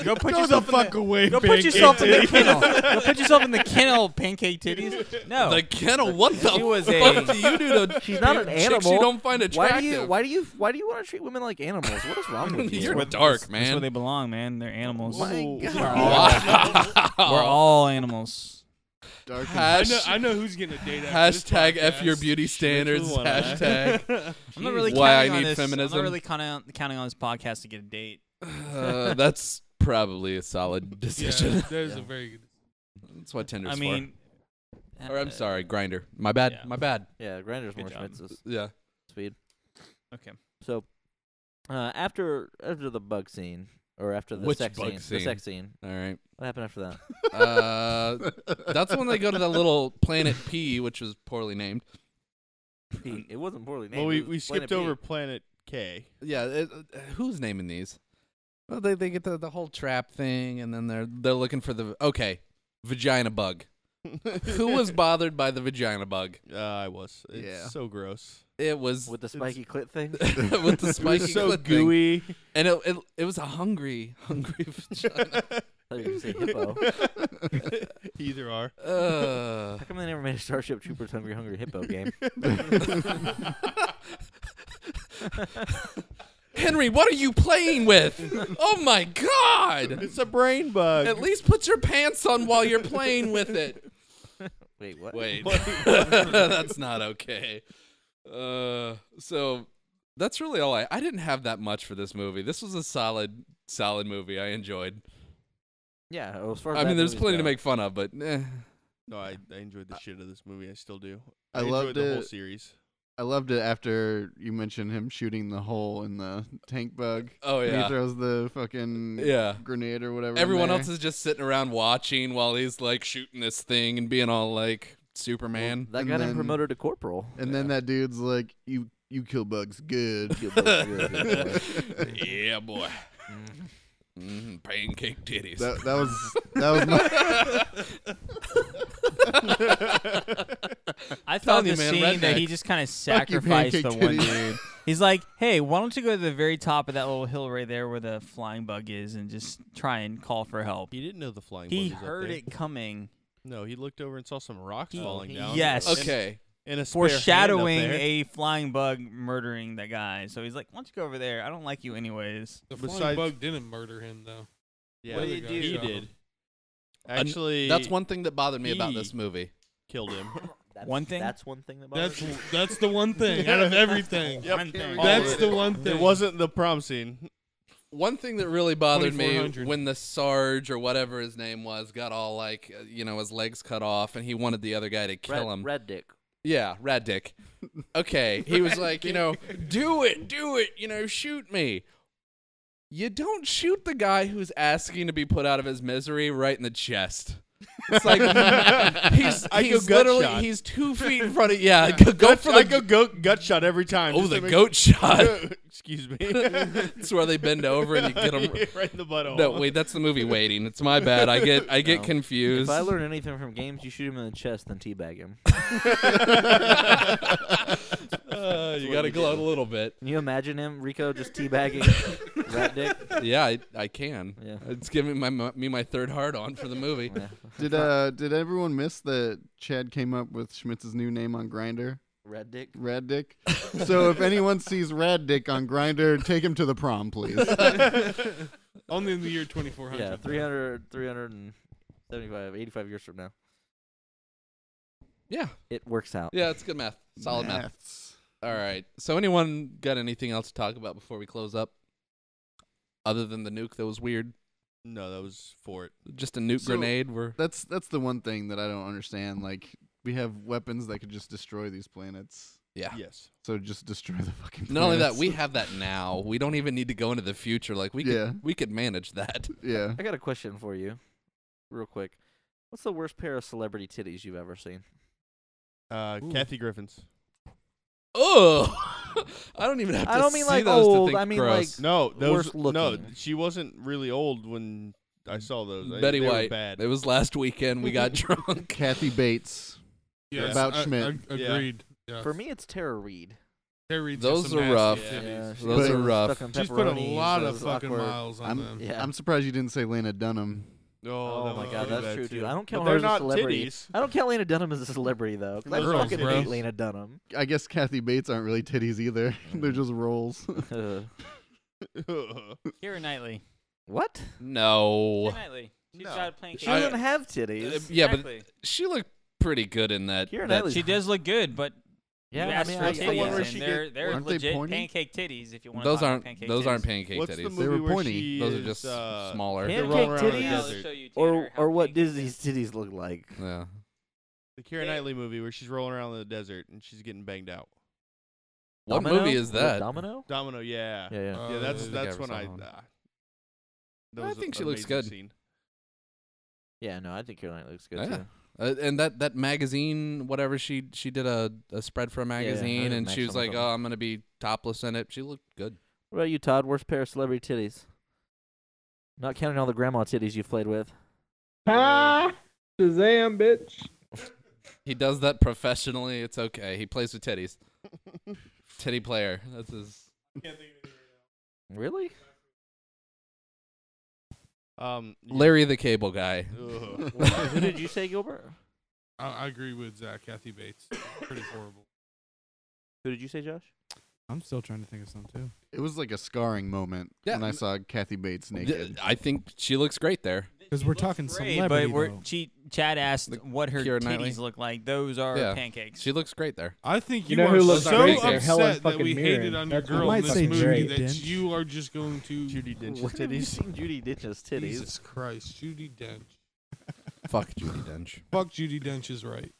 Go put Go the yourself fuck away. Go put pancake yourself in the titties. kennel. Go put yourself in the kennel, pancake titties. No, The kennel. What the She was fuck a- do you do to She's not an chicks animal. you don't find attractive? Why do you want to treat women like animals? What is wrong with you? You're dark, that's where man. they belong, man. They're animals. My Ooh. God. Wow. We're all animals. Dark and Hash- I know who's getting a date after this Hashtag F your podcast. beauty standards. one eye. Hashtag. I'm not really Why I counting on need this. I'm feminism. not really counting on this podcast to get a date. That's probably a solid decision. Yeah, that is a very good. That's what Tinder's I mean, for. Or I'm sorry, Grinder. My bad. Yeah. My bad. Yeah, Grinder's Good more job. Schmitz's Yeah. speed. Okay. So, after the bug scene or after the Which sex bug the scene? sex scene, All right. what happened after that? That's when they go to the little planet P, which was poorly named. P. It wasn't poorly named. Well, it we was skipped Planet over P. Planet K. Yeah. Who's naming these? Well, they get the whole trap thing, and then they're looking for the vagina bug. Who was bothered by the vagina bug? I was. It's Yeah. so gross. It was with the spiky clit thing. with the spiky so clit thing. gooey. And it was a hungry vagina. I thought you were gonna say hippo. Either are. How come they never made a Starship Troopers Hungry Hungry Hippo game? Henry, what are you playing with? Oh my God! It's a brain bug. At least put your pants on while you're playing with it. Wait, what? Wait, that's not okay. So that's really all I didn't have that much for this movie. This was a solid movie. I enjoyed. Yeah, as far as I mean, that there's movie's plenty to go. make fun of, but No, I enjoyed the shit of this movie. I still do. I enjoyed loved the whole it. series. I loved it after you mentioned him shooting the hole in the tank bug. oh And he yeah, throws the fucking yeah. grenade or whatever. in Everyone there. else is just sitting around watching while he's like shooting this thing and being all like Superman. That And got him then- promoted to corporal. And then that dude's like, "You kill bugs good." Kill bugs good, good boy. Yeah, boy. Mhm. Pancake titties. that was my. I thought Telling the you, man, scene that he rednecks. just kind of Fuck you, sacrificed the pancake one titties. dude. He's like, "Hey, why don't you go to the very top of that little hill right there where the flying bug is, and just try and call for help?" He didn't know the flying He bug was up heard there. it coming, No, he looked over and saw some rocks falling he- down. yes. Okay. And a spare hand up foreshadowing there. a flying bug murdering that guy. So he's like, "Why don't you go over there? I don't like you anyways." The flying Besides- bug didn't murder him though. Yeah, What did he he do? did. Actually, That's one thing that bothered me about he- this movie. killed him. One thing? That's one thing that bothers me. That's the one thing out of everything. One thing. That's the one thing. It wasn't the prom scene. One thing that really bothered me 2400. when the Sarge or whatever his name was got all like, his legs cut off and he wanted the other guy to kill him. Red dick. Yeah, Rad Dick. Okay, he was like, do it, shoot me. You don't shoot the guy who's asking to be put out of his misery right in the chest. It's like he's I go gut literally shot. he's 2 feet in front of go for I the go gut shot every time. oh just the to make- goat shot. Excuse me. It's where they bend over and you get them. right in the butthole. No, wait, that's the movie Waiting. It's my bad. I get No. confused. If I learn anything from games, you shoot him in the chest, then teabag him. You got to gloat a little bit. Can you imagine him, Rico, just teabagging Rat Dick? Yeah, I can. Yeah. It's giving me my third hard on for the movie. Yeah. Did everyone miss that Chad came up with Schmitz's new name on Grindr? Rat Dick? Rad Dick. So if anyone sees Rad Dick on Grindr, take him to the prom, please. Only in the year 2400. Yeah, 375, 85 years from now. Yeah, It works out. yeah, it's good math. Solid math. Maths. All right. So anyone got anything else to talk about before we close up? Other than the nuke that was weird, No, that was for it. just a nuke So- grenade. Where That's the one thing that I don't understand. Like, we have weapons that could just destroy these planets. yeah. Yes. So just destroy the fucking planets. Not only that, we have that now. We don't even need to go into the future. Like Yeah. we could manage that. Yeah. I got a question for you, real quick. What's the worst pair of celebrity titties you've ever seen? Ooh. Kathy Griffin's. Oh, I don't even have to I don't mean see like those to old. think I mean gross. like No, those Worst no. looking. She wasn't really old when I saw those. Betty they were White. bad. It was last weekend. We got drunk. Kathy Bates. Yes, About I- Schmidt. Agreed. Yeah. for me, it's Tara Reid. Terry's Those some are nasty rough. titties. she Those was are rough. stuck on She's put a pepperonis, lot of those fucking awkward- miles on them. Yeah. I'm surprised you didn't say Lena Dunham. Oh, Oh my that god, was that's bad true too. I don't But count they're her as a not celebrity. titties. I don't count Lena Dunham as a celebrity though. 'Cause I Girls, fucking bro. hate Lena Dunham. I guess Kathy Bates aren't really titties either. They're just rolls. Keira Knightley. What? No. Keira Knightley. She's No. got pancakes. She doesn't have titties. Yeah, Exactly. but she looked pretty good in that. Keira that Knightley's She does look good, but Yeah, you I asked mean, for I, What's the one titties, where and she they're Aren't they legit pointy? pancake titties. If you want to those talk aren't pancake those aren't titties. pancake What's titties. the They movie were where pointy. she Those are is, just smaller. they're Pancake rolling around in the titties? I'll desert. show you, or Tanner, how or what pancake Disney's is. titties look like. Yeah. The Keira Knightley movie where she's rolling around in the desert and she's getting banged out. What Domino? movie is Was it that? Domino? Domino, yeah. Yeah, yeah. Oh, Yeah, that's I think I that's ever when saw I. that one. That I was think a she looks amazing good. Scene. Yeah, no, I think Keira Knightley looks good Yeah. too. And that magazine, whatever she did a spread for a magazine, I and did she was Maxim or like, something. "Oh, I'm gonna be topless in it." She looked good. What about you, Todd? Worst pair of celebrity titties? Not counting all the grandma titties you've played with. Ah, Shazam, bitch. He does that professionally. It's okay. He plays with titties. Titty player. That's his. Really? Larry the Cable Guy. Ugh. Who did you say, Gilbert? I agree with Zach. Kathy Bates. Pretty horrible. Who did you say, Josh? I'm still trying to think of some too. It was like a scarring moment Yeah. when I saw Kathy Bates naked. I think she looks great there. 'Cause we're talking Great, celebrity, but though. Chad asked The what her Keira titties Knightley? look like. Those are Yeah. pancakes. She looks great there. I think You you, know are who looks so great there? Helen upset that we fucking hated Mirren. on your That's girl what in might this say movie Judi that Dench. you are just going to. Judy Dench's When have you titties. seen Judi Dench's titties? Jesus Christ, Judy Dench. Fuck Judi Dench. Fuck, Judy Dench is right.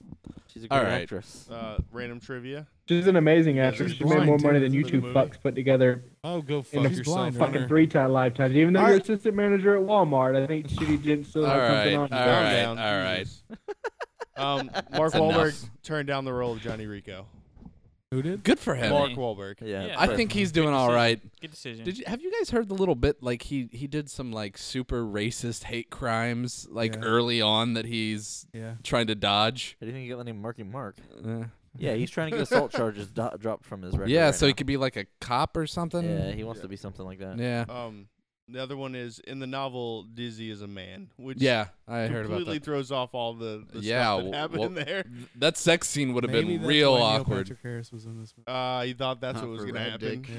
She's a great All right. actress. Random trivia. She's an amazing Yeah, actress. she's She made more blind, money too, than you in two the movie. fucks put together Oh, go in fuck a yourself. blind, fucking Hunter. 3-time lifetimes. Even though I- you're assistant manager at Walmart, I think Judy didn't still All have right. something All on you. right. Down, All right. Jesus. Mark That's Wahlberg enough. turned down the role of Johnny Rico. Who did? Good for him. Mark Hey. Wahlberg. Yeah, Yeah. I but- think he's Good doing all decision. right. Good decision. Did you have you guys heard the little bit like he did some like super racist hate crimes like Yeah. early on that he's Yeah. trying to dodge? How do you think you got the name Marky Mark? Uh, Yeah, he's trying to get assault charges dropped from his record. yeah, right so he now. could be like a cop or something. Yeah, he wants to be something like that. Yeah. The other one is in the novel Dizzy is a Man, which Yeah, I heard about completely that. throws off all the Yeah, stuff that w- happened well- in there. That sex scene would have Maybe been that's real why Neil awkward. Patrick Harris was in this movie. He thought that's Not what was for going to Red happen. Dick.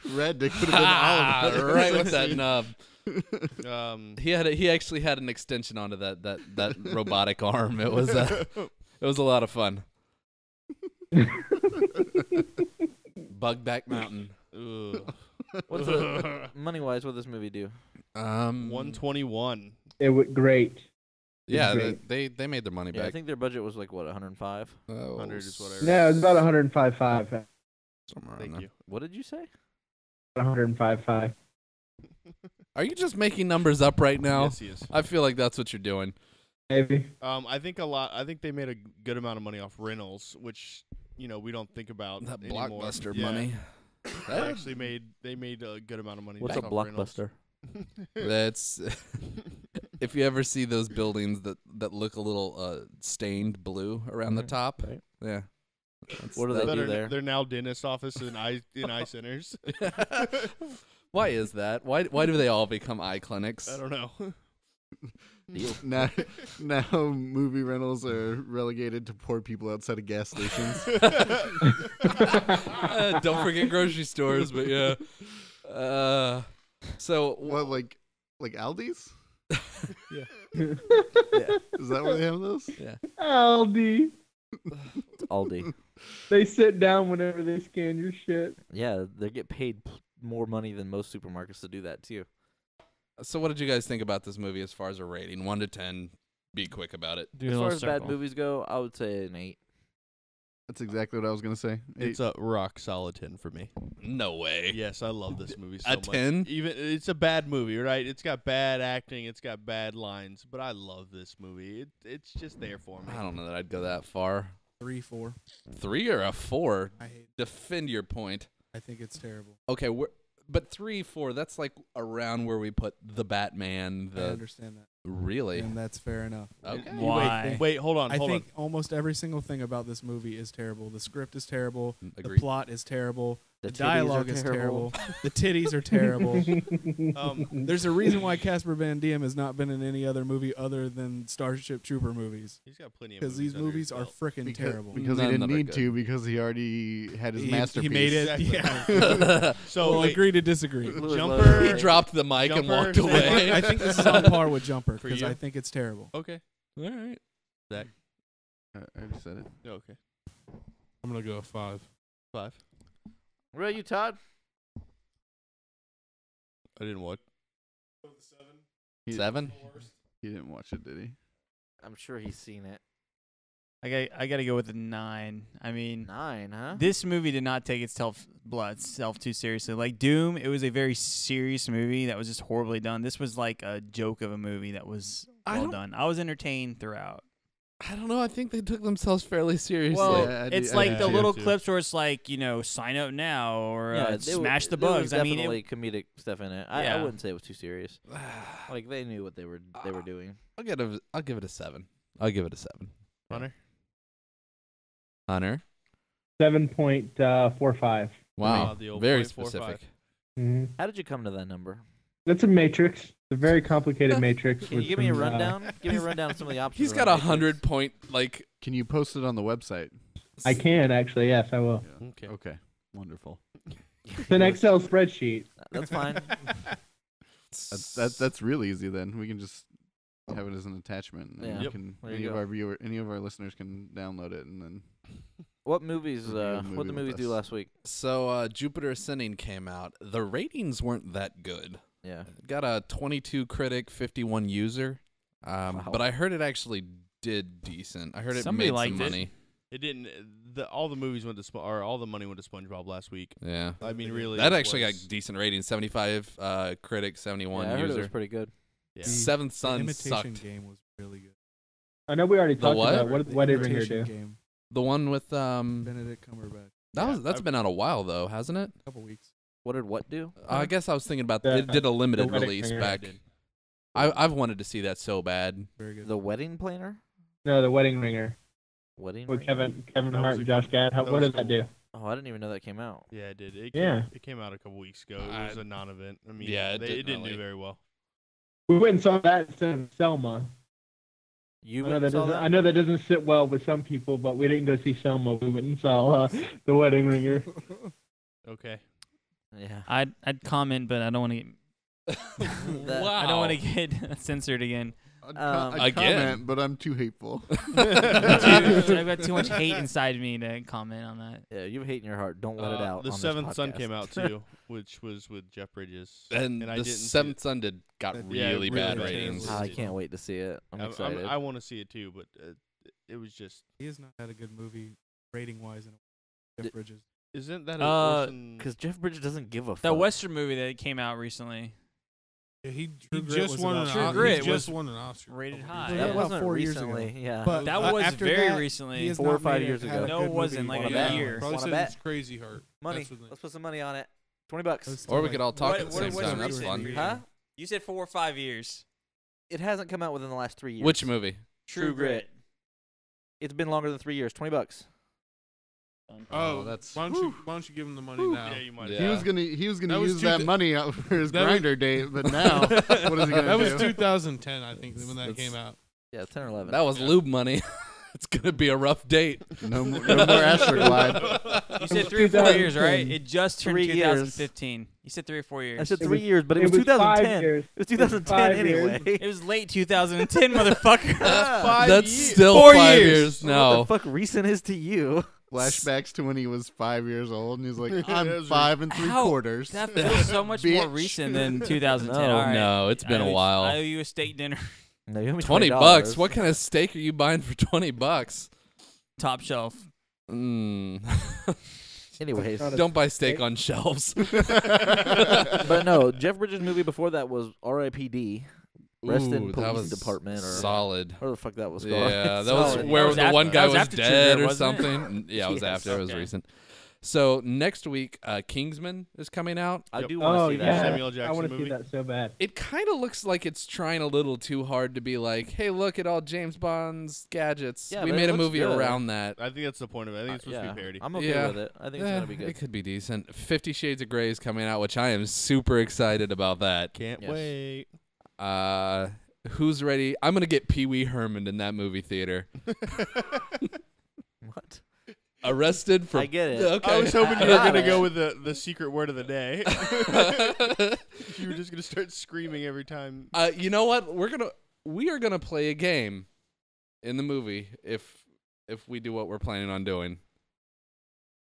Yeah. Red Dick could have been all Ah, of that. right with that nub. Um, He actually had an extension onto that robotic arm. It was a lot of fun. Bugback Mountain. ugh. What's the money wise? What does this movie do? 121. It was great. Yeah, Great. they made their money Yeah, I back. think their budget was like what 105. 100 is what I read. No, it's about 105.5. Somewhere around Thank there. you. What did you say? 105.5. Are you just making numbers up right now? Yes, he is. I feel like that's what you're doing. Maybe. I think they made a good amount of money off rentals, which we don't think about That anymore. blockbuster Yeah. money. They made a good amount of money. What's just a off rentals. blockbuster? That's if you ever see those buildings that look a little stained blue around the top. Right. Yeah. What do they do They're- there? They're now dentist office and eye centers. Why is that? Why do they all become eye clinics? I don't know. Now movie rentals are relegated to poor people outside of gas stations. Don't forget grocery stores, but yeah. So What, like Aldi's? yeah. Is that where they have those? Yeah. Aldi. Aldi. They sit down whenever they scan your shit. Yeah, they get paid more money than most supermarkets to do that too. So what did you guys think about this movie as far as a rating? 1 to 10. Be quick about it. Do a As far little as bad circle. movies go, I would say an 8. That's exactly what I was gonna say. It's a rock solid 10 for me. No way. Yes, I love this movie so A much. 10? Even it's a bad movie, right? It's got bad acting, it's got bad lines, but I love this movie. It's just there for me. I don't know that I'd go that far. 3, 4. 3 or a 4? I hate. Defend your point. I think it's terrible. Okay, but 3, 4, that's like around where we put the Batman, I the understand that, really. and that's fair enough. Okay. Why? Wait, hold on, I hold on. think almost every single thing about this movie is terrible. The script is terrible. Agreed. The plot is terrible. The The titties are dialogue is terrible. terrible. The titties are terrible. Um, There's a reason why Casper Van Diem has not been in any other movie other than Starship Trooper movies. He's got plenty of Because these under his movies are belt. freaking terrible. because he None didn't that are need good. to because he already had his He masterpiece. made it. Exactly. Yeah. So We'll wait, agree to disagree. Jumper. He dropped the mic and Jumper, walked say away. I think this is on par with Jumper For because you? I think it's terrible. Okay. All right. Zach. I already said it. Okay. I'm gonna go 5. 5. What about you, Todd? I didn't watch. He- 7? He didn't watch it, did he? I'm sure he's seen it. I got to go with a 9. I mean, 9, huh? this movie did not take itself too seriously. Like Doom, it was a very serious movie that was just horribly done. This was like a joke of a movie that was well done. I was entertained throughout. I don't know. I think they took themselves fairly seriously. Well, Yeah, I it's do- like I the do little too. clips where it's like, sign up now or smash the there was bugs. I mean, definitely comedic stuff in it. I Yeah. wouldn't say it was too serious. Like they knew what they were doing. I'll give it a 7. I'll give it a 7. Hunter. Hunter. 7.45. Wow. the old Very 0.45. specific. Mhm. How did you come to that number? That's a matrix. It's a very complicated matrix. Can you with give me a some, rundown? Give me a rundown of some of the options. He's got around 100 point like. Can you post it on the website? I can actually. Yes, I will. Yeah. Okay. Okay. Wonderful. It's an Excel spreadsheet. That's fine. That's real easy then. We can just have it as an attachment. And Yeah. we Yep. can, There you any of our listeners can download it and then What movies? Review a What movie the with movies do us. last week? So Jupiter Ascending came out. The ratings weren't that good. Yeah. Got a 22 critic, 51 user. Wow. But I heard it actually did decent. I heard it Somebody made liked some it. money. It didn't. All the movies went to all the money went to SpongeBob last week. Yeah. I mean, really. That it actually was- got decent ratings. 75 critic, 71 Yeah, I heard it user. was pretty good. Yeah. Seventh The Son Imitation sucked. Game was really good. I know we already The talked what? about what The did Ringer Imitation do. Game. The one with Benedict Cumberbatch. that's been out a while though, hasn't it? A couple weeks. What did what do? I guess I was thinking about The- it did a limited the Wedding release Ringer. back. I've wanted to see that so bad. Very good. The Wedding Planner? No, the Wedding Ringer Wedding with Ringer? Kevin That Hart was and a Josh good- Gad. that What was did that cool. do? Oh, I didn't even know that came out. Yeah, it did. Yeah. It came out a couple weeks ago. It was I- a non-event. I mean, Yeah, it it didn't didn't really- do very well. We went and saw that instead of Selma. You I know, went that and saw doesn't, that? I know that doesn't sit well with some people, but we didn't go see Selma. We went and saw the Wedding Ringer. Okay. Yeah. I'd comment, but I don't want to get. That- I don't want to get censored again. I'd Again. comment, but I'm too hateful. Dude, I've got too much hate inside me to comment on that. Yeah, you have hate in your heart. Don't let it out. The on this Seventh Son podcast. came out too, which was with Jeff Bridges. And I the didn't see Seventh it. Son got Yeah, really really bad bad. ratings. Ah, I can't wait to see it. I'm excited. I want to see it too, but it was just. He has not had a good movie rating wise in Jeff Did- Bridges. Isn't that a Uh, Orson? Because Jeff Bridges doesn't give a fuck. That Western movie that came out recently. Yeah, he True Grit just was won about an True Oscar. Grit He was just won an Oscar. rated a couple high. years Yeah, That ago. about wasn't 4 years ago. recently. Yeah. But That was after very that, recently. he has 4 or not 5 made years had ago. a No, it good wasn't, movie like in a while. year. Probably Wanna said bet? it's Crazy Heart. Money. That's what they- Let's put some money on it. $20. It's Or we still could all talk What- at the what- same what's time. That's recent fun. for you? Huh? You said 4 or 5 years. It hasn't come out within the last 3 years. Which movie? True Grit. It's been longer than 3 years. $20. Oh, that's- why don't you give him the money now? Yeah, you might. Yeah. He was gonna That was use two that th- money out for his that was- grinder date, but now what is he gonna That was do? 2010, I think, when that That's- came out. Yeah, 10 or 11. That was lube money. It's gonna be a rough date. No more Astroglide. You said 3 or 4 years, right? 2010. It just turned 3 years. 2015. You said 3 or 4 years. I said It 3 was- years, but it was 5 2010. years. It was It was 2010 5 years. anyway. It was late 2010, motherfucker. That's still 4 5 years. years. What No. the fuck recent is to you? Flashbacks to when he was 5 years old, and he's like, That "I'm was 5 and How? 3/4." That feels so much more Bitch. recent than 2010. No. All right. No, it's been I a owe- while. I owe you a steak dinner. No, you owe me $20. $20. What kind of steak are you buying for $20? Top shelf. Mm. Anyways, Not a Don't buy steak on shelves. but no, Jeff Bridges' movie before that was R.I.P.D. Rest in Ooh, that Police was Department or solid. where the fuck that was called. Yeah, that was Solid. where That was the after- one that guy was was after True dead Grit, or wasn't it? something. Yeah, it was Yes, after. It was okay. recent. So next week, Kingsman is coming out. I Yep. do want to Oh see yeah, that. Samuel I Jackson want to see movie. that so bad. It kind of looks like it's trying a little too hard to be like, hey, look at all James Bond's gadgets. Yeah, We but it made a looks movie good. around that. I think that's the point of it. I think it's supposed to yeah, be parody. I'm okay Yeah. with it. I think it's Eh, gonna be good. It could be decent. 50 Shades of Grey is coming out, which I am super excited about that. Can't Yes. wait. Who's ready? I'm gonna get Pee Wee Herman in that movie theater. What? Arrested for I get it. Okay. I was hoping you were got gonna it. go with the secret word of the day. You were just gonna start screaming every time. You know what? We are gonna play a game in the movie if we do what we're planning on doing.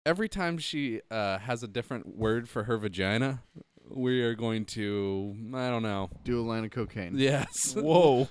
Every time she has a different word for her vagina, we are going to, I don't know. Do a line of cocaine, Yes. Whoa.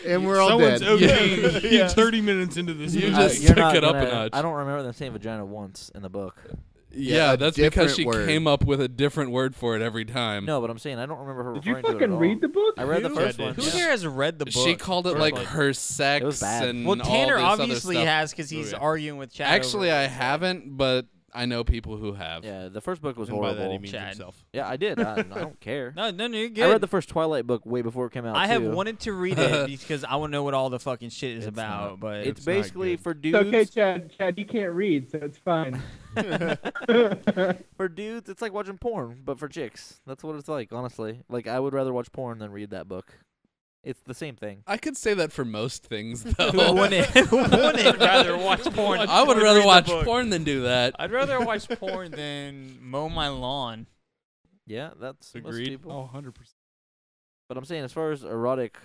and we're all Someone's dead. ODing Yeah. 30 minutes into this. You movie. just you're took not it up a gonna- notch. I don't remember them saying vagina once in the book. Yeah, a that's because she different word. came up with a different word for it every time. No, but I'm saying I don't remember her Did you referring to it at fucking all. read the book? I read the Who? first Yeah, I one. did. Who yeah. here has read the book? She called it Or, like her sex. It was bad. And Well, all Tanner this other obviously stuff. has because he's yeah. arguing with Chad. Actually, over I it. haven't, but I know people who have. Yeah, the first book was And by that he horrible. means Chad. himself. Yeah, I did. I don't care. No, you're good. I read the first Twilight book way before it came out. I have too. wanted to read it because I want to know what all the fucking shit is It's about. not. But It's It's not basically good. for It's dudes. okay, Chad. You can't read, so it's fine. For dudes, it's like watching porn, but for chicks. That's what it's like, honestly. Like I would rather watch porn than read that book. It's the same thing. I could say that for most things, who though. wouldn't rather watch porn? I would than rather read the watch book? porn than do that. I'd rather watch porn than mow my lawn. Yeah, that's most Agreed. people. Oh, 100%. But I'm saying, as far as erotic,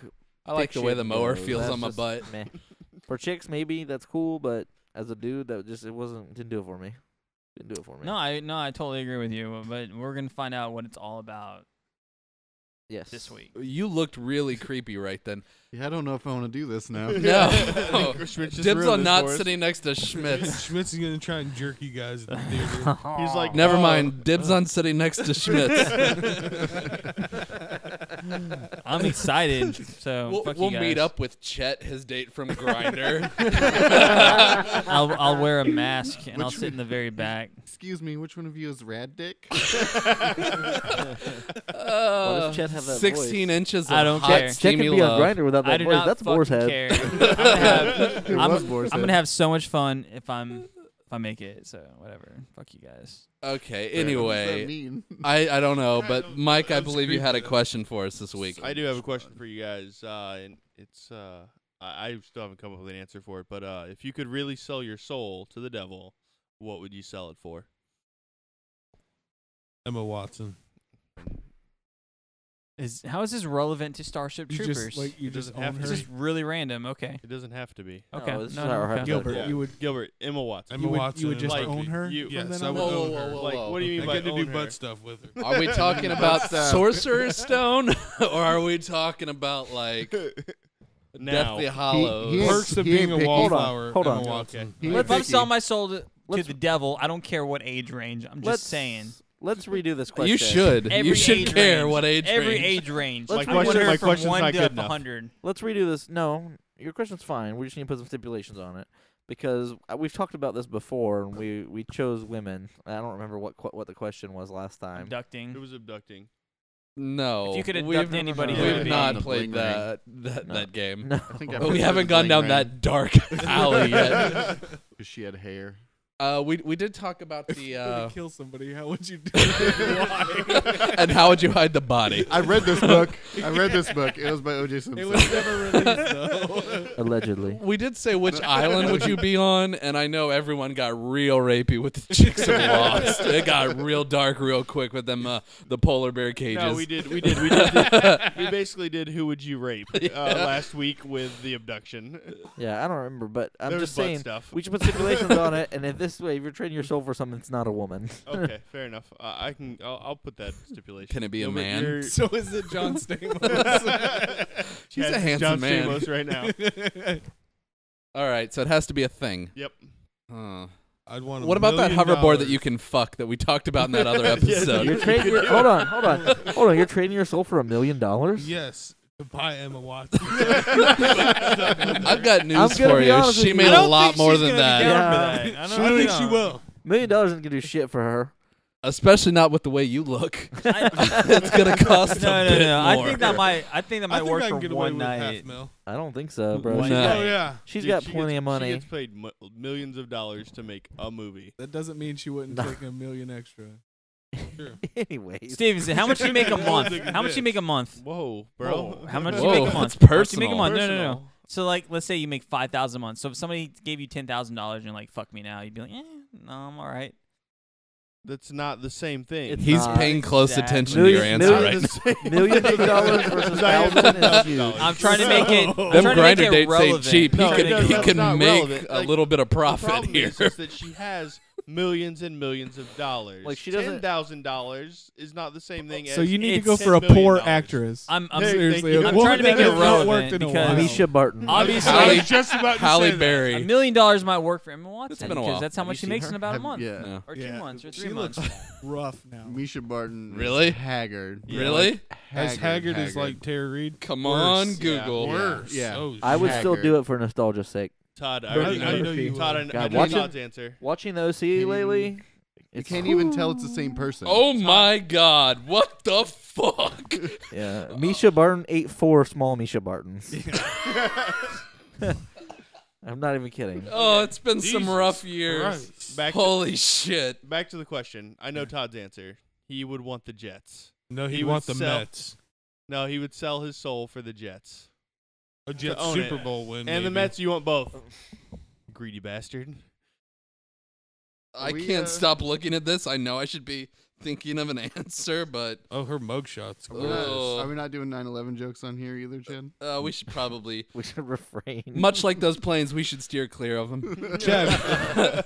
I like the way fiction the mower goes, feels that's on my just butt. Meh. For chicks, maybe that's cool, but as a dude, that just didn't do it for me. Didn't do it for me. No, I totally agree with you. But we're gonna find out what it's all about Yes. this week. You looked really creepy right then. Yeah, I don't know if I want to do this now. No. I think Schmitz just Dibs ruined on this not for us. sitting next to Schmitz. Schmitz is gonna try and jerk you guys at the theater. He's like, Never oh. mind. Dibs on sitting next to Schmitz. I'm excited. So fuck we'll you guys. meet up with Chet, his date from Grinder. I'll wear a mask and I'll Which sit in the very back. Excuse me, which one of you is Rad Dick? does Chet have that 16 voice? inches of I don't hot, care. Chet steamy can be on love. Grinder without I that do voice. not That's Boar's fucking head. care. I'm gonna have It was Boar's I'm head. gonna have so much fun if I make it. So whatever. Fuck you guys. Okay, What does that anyway. mean? I don't know, but Mike, I I'm believe you had a screaming. question for us this week. I do have a question for you guys, and it's I still haven't come up with an answer for it. But if you could really sell your soul to the devil, what would you sell it for? Emma Watson. How is this relevant to Starship You Troopers? just like you It just doesn't own have her. to it's just really random. Okay. It doesn't have to be. Okay. No, this is No, how no, our okay. heart Gilbert, Yeah. you would Gilbert, Emma Watson. Emma you would, Watson. you would just like own her. you- from Yes, then I on? would Whoa, own whoa, her. whoa, Like, whoa. what do you mean I by get to own do her? butt stuff with her. Are we talking about That's, Sorcerer's Stone, or are we talking about like Now. Deathly Hollows? he- Perks of he being ain't a picky. wallflower. Hold on. Emma Watson. He If ain't I'm picky. selling my soul to Let's- the devil, I don't care what age range. I'm just saying. let's redo this question. You should. Every You should age care range. what age Every range. age range. Let's My redo question- this. my from question's 1 not to good enough. 100. Let's redo this. No, your question's fine. We just need to put some stipulations on it because we've talked about this before, and we chose women. I don't remember what the question was last time. Abducting. It was abducting. No. If you could we've- abduct anybody, who would it We've be? not The played bling that No. that game. No, I think I But we prefer haven't the gone bling down ring. that dark alley yet. Because she had hair. We did talk about If you were the to kill somebody, how would you do it? Why? and how would you hide the body? I read this book. It was by O.J. Simpson. It was never released, though. allegedly. We did say which island would you be on, and I know everyone got real rapey with the chicks of Lost. It got real dark real quick with them the polar bear cages. No, we did. We basically did Who Would You Rape last week with the abduction. Yeah, I don't remember, but I'm There was just butt saying stuff. we should put stipulations on it. And if this way, if you're trading your soul for something, it's not a woman. Okay, fair enough. I'll put that stipulation. Can it be a No, but man? you're- So is it John Stamos? He's a Chad's handsome John man. Stamos right now. All right, so it has to be a thing. Yep. Huh. I'd want. What about that hoverboard that you can fuck that we talked about in that other episode? You're trading your, hold on. You're trading your soul for $1 million? Yes, to buy Emma Watson. I've got news I'm gonna for be you. honest with She you. made I a don't lot think more she's than gonna be that. down Yeah. for that. I I don't think she will. $1 million isn't gonna do shit for her. Especially not with the way you look. It's gonna cost No, a no, bit no. more. I think that might I think work I can for get away one with night. $500,000. I don't think so, bro. Why She's not? got, Oh yeah. she's Dude, got she plenty gets- of money. She gets paid millions of dollars to make a movie. That doesn't mean she wouldn't No. take $1 million extra. Sure. Anyways. Stevenson, how much do you make a month? How much do you make a month? Whoa, bro. How much do Whoa, you make a month? that's How much do you make a personal. month? No, no, no. Personal. So like, let's say you make $5,000 a month. So if somebody gave you $10,000 and you're like, "Fuck me now," you'd be like, "No, I'm all right." That's not the same thing. It's He's not paying close exactly. attention to your answer Million- right now. $1 million versus $1,000 is huge. I'm trying to make it. I'm Them trying to make grinder it dates ain't relevant. cheap. No, he it can, does- he that's can not make relevant. a Like, little bit of The profit problem here. is that she has millions and millions of dollars. Like, she doesn't- $10,000 is not the same thing as So you need to It's go for a $10 million. poor actress. I'm Hey, Seriously, thank a you. I'm woman trying to make that it has not relevant worked in a because- while. Misha Barton. obviously I Halle- was just about to Halle say that. Berry. $1 million might work for Emma Watson It's been a because while. that's how Have much you she seen makes her? in about a month, Yeah. Yeah. or 2 Yeah. months, or She 3 months. looks rough now. Misha Barton. Really? Is haggard. Really? As haggard as like Tara Reid. Come on, Worse. Google. Yeah. Worse. Yeah. Oh, I would shit. still Haggard. do it for nostalgia's sake. Todd, I But already I know. know you Todd, would. I God, know watching- Todd's answer. Watching the OC lately, You it's can't even tell it's the same person. Oh my God! What the fuck? yeah. Misha Barton ate 4 small Misha Bartons. I'm not even kidding. Oh, it's been some Jesus rough years. Christ. Back to, Holy shit! back to the question. I know Todd's answer. He would want the Jets. No, He he'd would want the sell- Mets. No, he would sell his soul for the Jets. A Jets own it. Super Bowl win. And the maybe. Mets, you want both. Greedy bastard. I We, can't stop looking at this. I know I should be thinking of an answer, but Oh, her mugshots. Are we not- Oh. are we not doing 9/11 jokes on here either, Chad? we should probably, We should refrain. much like those planes, we should steer clear of them. Chad.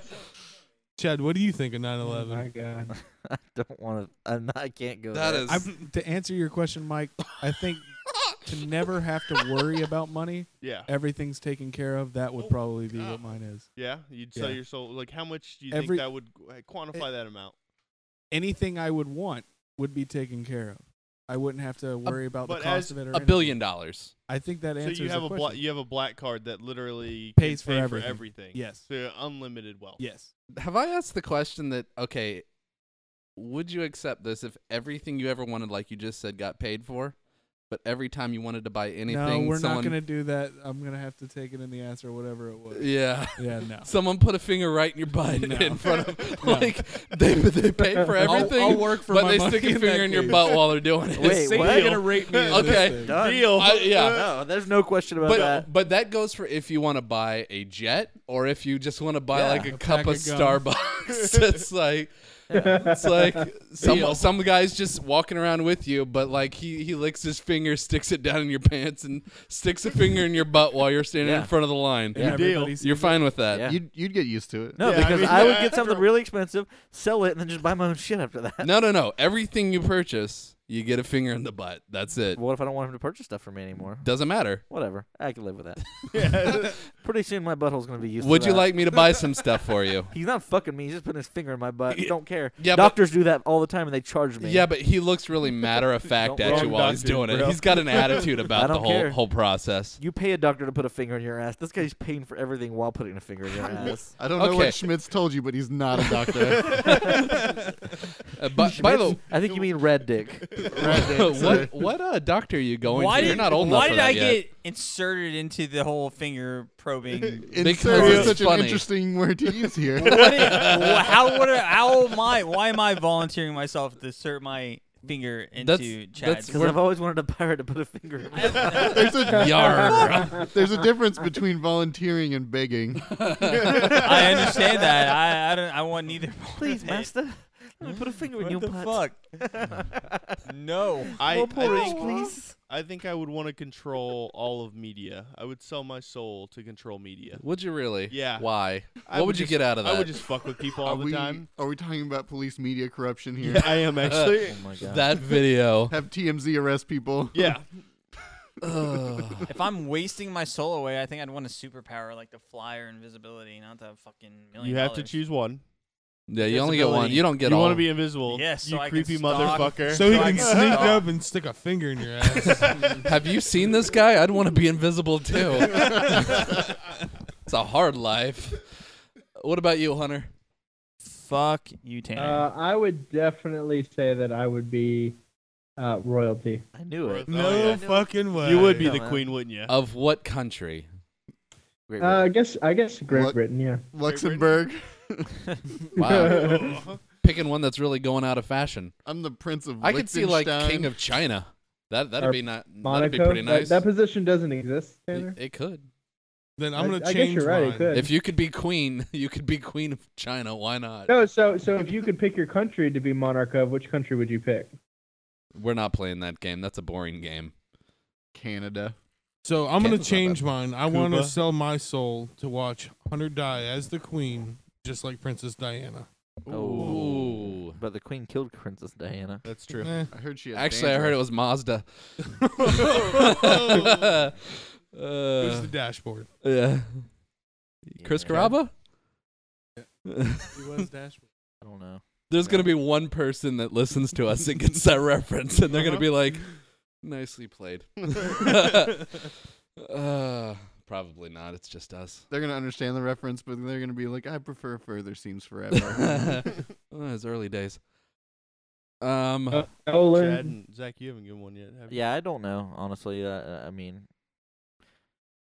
Chad, what do you think of Oh 9/11? my god. I don't want to. I can't go That there. is To answer your question, Mike, I think to never have to worry about money, Yeah. everything's taken care of. That would probably be what mine is. Yeah, you'd sell Yeah. your soul. Like, how much do you Every- think that would quantify that amount? Anything I would want would be taken care of. I wouldn't have to worry about the but cost as of it or $1 anything. billion. I think that So answers you have the a question. you have a black card that literally Pays can for pay everything. Yes. So unlimited wealth. Yes. Have I asked the question that, okay, would you accept this if everything you ever wanted, like you just said, got paid for? But every time you wanted to buy anything, No, we're someone, not going to do that. I'm going to have to take it in the ass or whatever it was. Yeah. Yeah, no. Someone put a finger right in your butt No. in front of, No. like, they pay for everything, I'll work for but my they money stick a in finger that in your case. butt while they're doing it. Wait, Satan's what? going to rape me in Okay. this thing. Done. Deal. Yeah. No, there's no question about that. But that goes for if you want to buy a jet or if you just want to buy Yeah. like a A cup pack of of gum. Starbucks. It's like it's like some guy's just walking around with you, but like he licks his finger, sticks it down in your pants, and sticks a finger in your butt while you're standing Yeah. in front of the line. And everybody sees You're it. fine with that. Yeah. You'd get used to it. No, Yeah, I because mean, I would yeah, get something after- really expensive, sell it, and then just buy my own shit after that. No. Everything you purchase You get a finger in the butt. That's it. What if I don't want him to purchase stuff for me anymore? Doesn't matter. Whatever. I can live with that. Yeah. Pretty soon my butthole's going to be used Would to you that. like me to buy some stuff for you? He's not fucking me. He's just putting his finger in my butt. Don't care. Yeah, but- Doctors do that all the time, and they charge me. Yeah, but he looks really matter of fact Don't at you wrong while he's doctor, doing it. bro. He's got an attitude I about the don't care. whole process. You pay a doctor to put a finger in your ass. This guy's paying for everything while putting a finger in your ass. I don't know Okay. what Schmitz told you, but he's not a doctor. By the I think you mean red dick. what doctor are you going Why to? did You're not old enough Why for did that I yet. get inserted into the whole finger probing? Because Insert is it's such funny. an interesting word to use here. How am I? Why am I volunteering myself to insert my finger into Chad's? that's- Because I've always wanted a pirate to put a finger in my There's a Yar. there's a difference between volunteering and begging. I understand that. I don't. I want neither. Please, master. Let me put a finger in your What the butt. fuck? No. I porridge, think, please. I think I would want to control all of media. I would sell my soul to control media. Would you really? Yeah. Why? I What would you just- get out of that? I would just fuck with people all the time. Are we talking about police media corruption here? Yeah, I am actually. Oh my god. That video. Have TMZ arrest people? Yeah. Ugh. If I'm wasting my soul away, I think I'd want a superpower like the fly or invisibility, not the fucking $1 million. You have to choose one. Yeah, you only get one. Invisibility. You don't get You all. want to be invisible. Yes, so you I can creepy stalk. motherfucker. So he So I can can sneak stalk. up and stick a finger in your ass. Have you seen this guy? I'd want to be invisible too. It's a hard life. What about you, Hunter? Fuck you, Tanner. I would definitely say that I would be royalty. I knew it. No yeah. fucking way. You would be Yeah, the man. queen, wouldn't you? Of what country? Great I guess Great What? Britain, yeah. Luxembourg. Wow. Picking one that's really going out of fashion. I'm the prince of I could see like Liechtenstein. King of China. That'd Or be not. That'd Monaco. be pretty nice. That position doesn't exist, Tanner. It could. Then I'm gonna I guess change you're right, it mine. could. If you could be queen, you could be queen of China. Why not? No, so if you could pick your country to be monarch of, which country would you pick? We're not playing that game. That's a boring game. Canada. So I'm gonna Canada's not change bad. mine. I want to Cuba. sell my soul to watch Hunter die as the queen, just like Princess Diana. Ooh. But the queen killed Princess Diana. That's true. Eh. I heard she had Actually, I heard it was Mazda. Who's the dashboard? Yeah. Chris Yeah. Carrabba? He was dashboard. I don't know. There's going to be one person that listens to us and gets that reference, and they're going to be like, nicely played. Probably not. It's just us. They're gonna understand the reference, but they're gonna be like, "I prefer Further Seems Forever." Well, it's early days. Chad Nolan. and Zach, you haven't given one yet, have you? Yeah, I don't know. Honestly, I mean,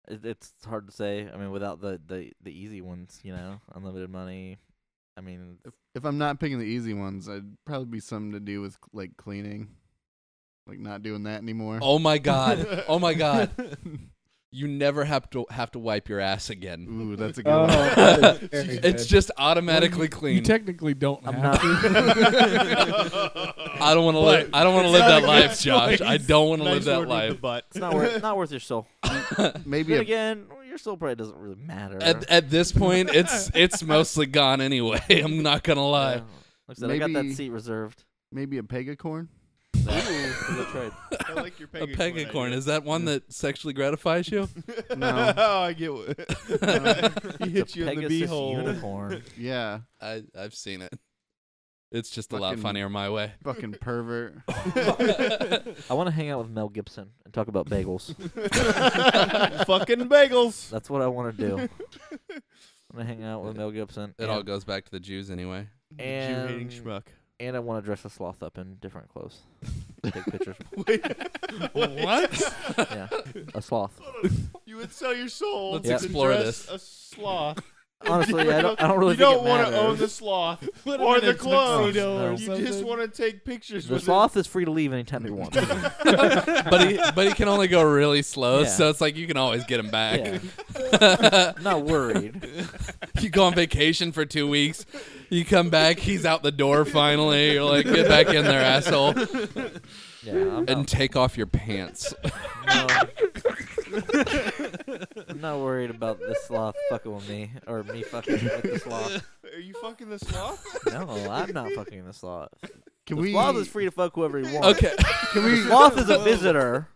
it's hard to say. I mean, without the easy ones, unlimited money. I mean, if I'm not picking the easy ones, I'd probably be something to do with like cleaning, like not doing that anymore. Oh my god. Oh my god. You never have to wipe your ass again. Ooh, that's a good Oh, one. that is very It's good. just automatically You clean. technically don't I'm have not. to. I don't want to live. I don't want to live that life, Josh. I don't want to live Nice that word with the life. butt. It's not worth your soul. Maybe Then a, again, your soul probably doesn't really matter. At this point, it's mostly gone anyway. I'm not gonna lie. Yeah. Like I said, I got that Maybe- seat reserved. maybe a pegacorn. Good trade. I like your A pegacorn pegacorn, idea. is that one that sexually gratifies you? No. Oh, I get what. He hits you in the Pegasus beehole. unicorn. Yeah, I've seen it. It's just a lot Fucking- funnier my way. fucking pervert. I want to hang out with Mel Gibson and talk about bagels. Fucking bagels. That's what I want to do. I'm gonna hang out with Mel Gibson. It all goes back to the Jews anyway. Jew-hating And schmuck. and I want to dress a sloth up in different clothes. Take pictures. What? Yeah, a sloth. You would sell your soul Let's to explore dress this. a sloth. Honestly, I don't really You think don't it want to matters. own the sloth Put or him in the a clothes. tuxedo or No. You just something. want to take pictures The with sloth is free to leave anytime he wants. but he can only go really slow, Yeah. so it's like you can always get him back. Yeah. Not worried. You go on vacation for 2 weeks, you come back, he's out the door finally. You're like, get back in there, asshole, Yeah, and take off your pants. I'm not worried about the sloth fucking with me or me fucking with the sloth. Are you fucking the sloth? No, I'm not fucking the sloth. Can The we? sloth is free to fuck whoever he wants. Okay. The sloth is a visitor.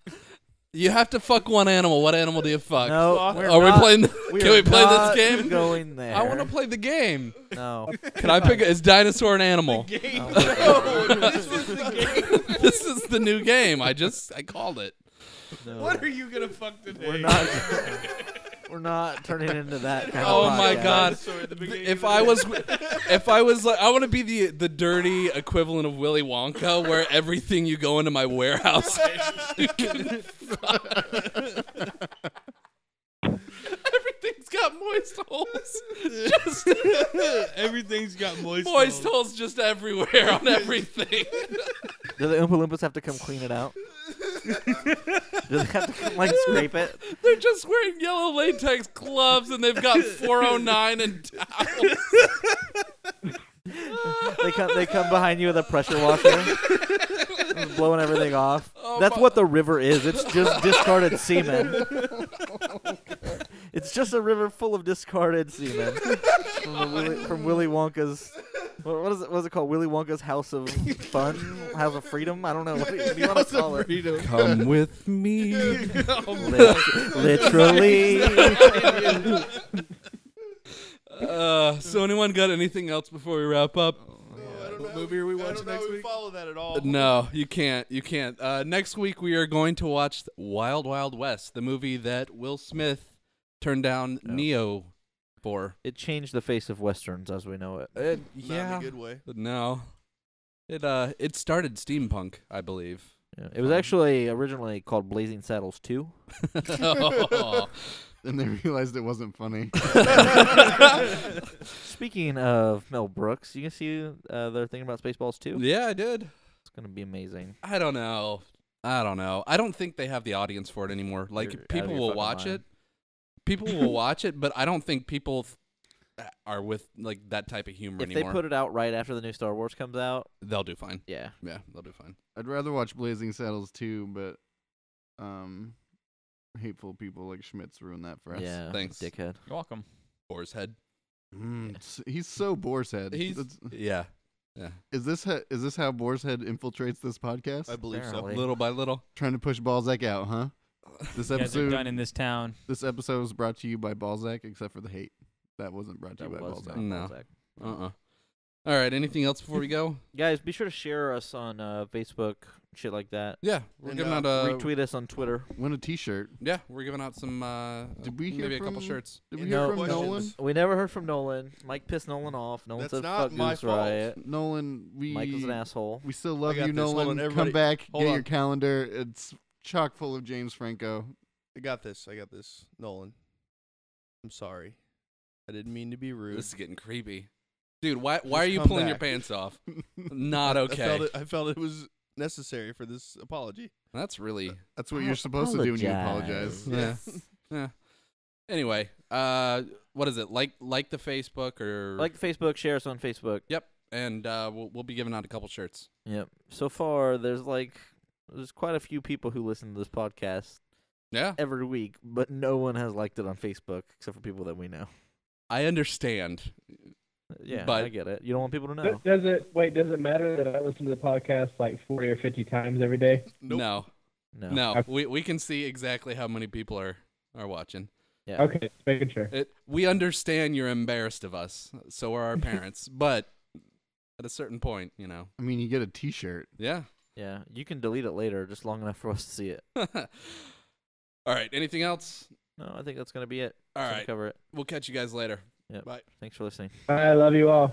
You have to fuck one animal. What animal do you fuck? No, Sloth. we're Are we not- playing? Can we are play not this game? Going there. I want to play the game. No. Can I pick? Is dinosaur an animal? Game. No. No, this was the game. This is the new game. I called it. No. What are you gonna fuck today? We're not. We're not turning into that kind Oh of my podcast. God. Dinosaur at the beginning If of I the was, if I was like, I want to be the dirty equivalent of Willy Wonka, where everything you go into my warehouse, you can everything's got moist holes. Just Everything's got moist holes just everywhere on everything. Do the Oompa Loompas have to come clean it out? Do they have to come, like, scrape it? They're just wearing yellow latex gloves and they've got 409 and towels. They come behind you with a pressure washer, just blowing everything off. Oh That's my- what the river is. It's just discarded semen. It's just a river full of discarded semen from Willy Wonka's. What is it? What's it called? Willy Wonka's House of Fun, House of Freedom. I don't know. What do you want to call it? Come with me. Literally. So anyone got anything else before we wrap up? What movie are we I watching don't know next if we week? follow that at all. No, you can't. You can't. Next week we are going to watch Wild Wild West, the movie that Will Smith turned down Neo for. It changed the face of westerns as we know it. Not in a good way. No. It started steampunk, I believe. Yeah. It was actually originally called Blazing Saddles 2. Oh. And they realized it wasn't funny. Speaking of Mel Brooks, you can see they're thinking about Spaceballs 2. Yeah, I did. It's going to be amazing. I don't know. I don't think they have the audience for it anymore. Like, You're out of people your will fucking watch mind. it. People will watch it, but I don't think people are with like that type of humor If anymore. they put it out right after the new Star Wars comes out, They'll do fine. yeah. Yeah, they'll do fine. I'd rather watch Blazing Saddles too, but hateful people like Schmitz ruin that for us. Yeah, Thanks. dickhead. You're welcome. Boar's head. He's so Boar's Head. Yeah. Is this how Boar's Head infiltrates this podcast? I believe so. Apparently. Little by little. Trying to push Balzac out, huh? This You guys are episode done in this town. This episode was brought to you by Balzac, except for the hate. That wasn't brought to you That by was Balzac. not No. Balzac. All right. Anything else before we go? Guys, be sure to share us on Facebook, shit like that. Yeah, we're And, giving out a. Retweet us on Twitter. Win a T-shirt. Yeah, we're giving out some. Did we hear maybe a couple from- shirts? Did we And hear no from questions. Nolan? We never heard from Nolan. Mike pissed Nolan off. Nolan That's said not fuck my Goose fault. Riot. Nolan, Mike was an asshole. we still love got you, this. Hold Nolan. on, Come everybody. back, Hold get on. your calendar. It's chock full of James Franco. I got this. Nolan. I'm sorry. I didn't mean to be rude. This is getting creepy, dude. Why Just are you come pulling your back. pants off? Not okay. I felt it was necessary for this apology. That's really. That's what you're supposed to do when you Apologize. apologize. Yeah. Anyway, what is it? Like the Facebook or Like the Facebook, share us on Facebook. Yep, and we'll be giving out a couple shirts. Yep. So far, there's quite a few people who listen to this podcast Yeah, every week, but no one has liked it on Facebook except for people that we know. I understand. Yeah, But- I get it. You don't want people to know. Does it matter that I listen to the podcast like 40 or 50 times every day? No, No. no, we can see exactly how many people are watching. Yeah. Okay, just making sure. We understand you're embarrassed of us. So are our parents, but at a certain point, I mean, you get a T-shirt. Yeah. Yeah. You can delete it later, just long enough for us to see it. All right. Anything else? No, I think that's gonna be it. All That's gonna right. cover it. We'll catch you guys later. Yep. Bye. Thanks for listening. I love you all.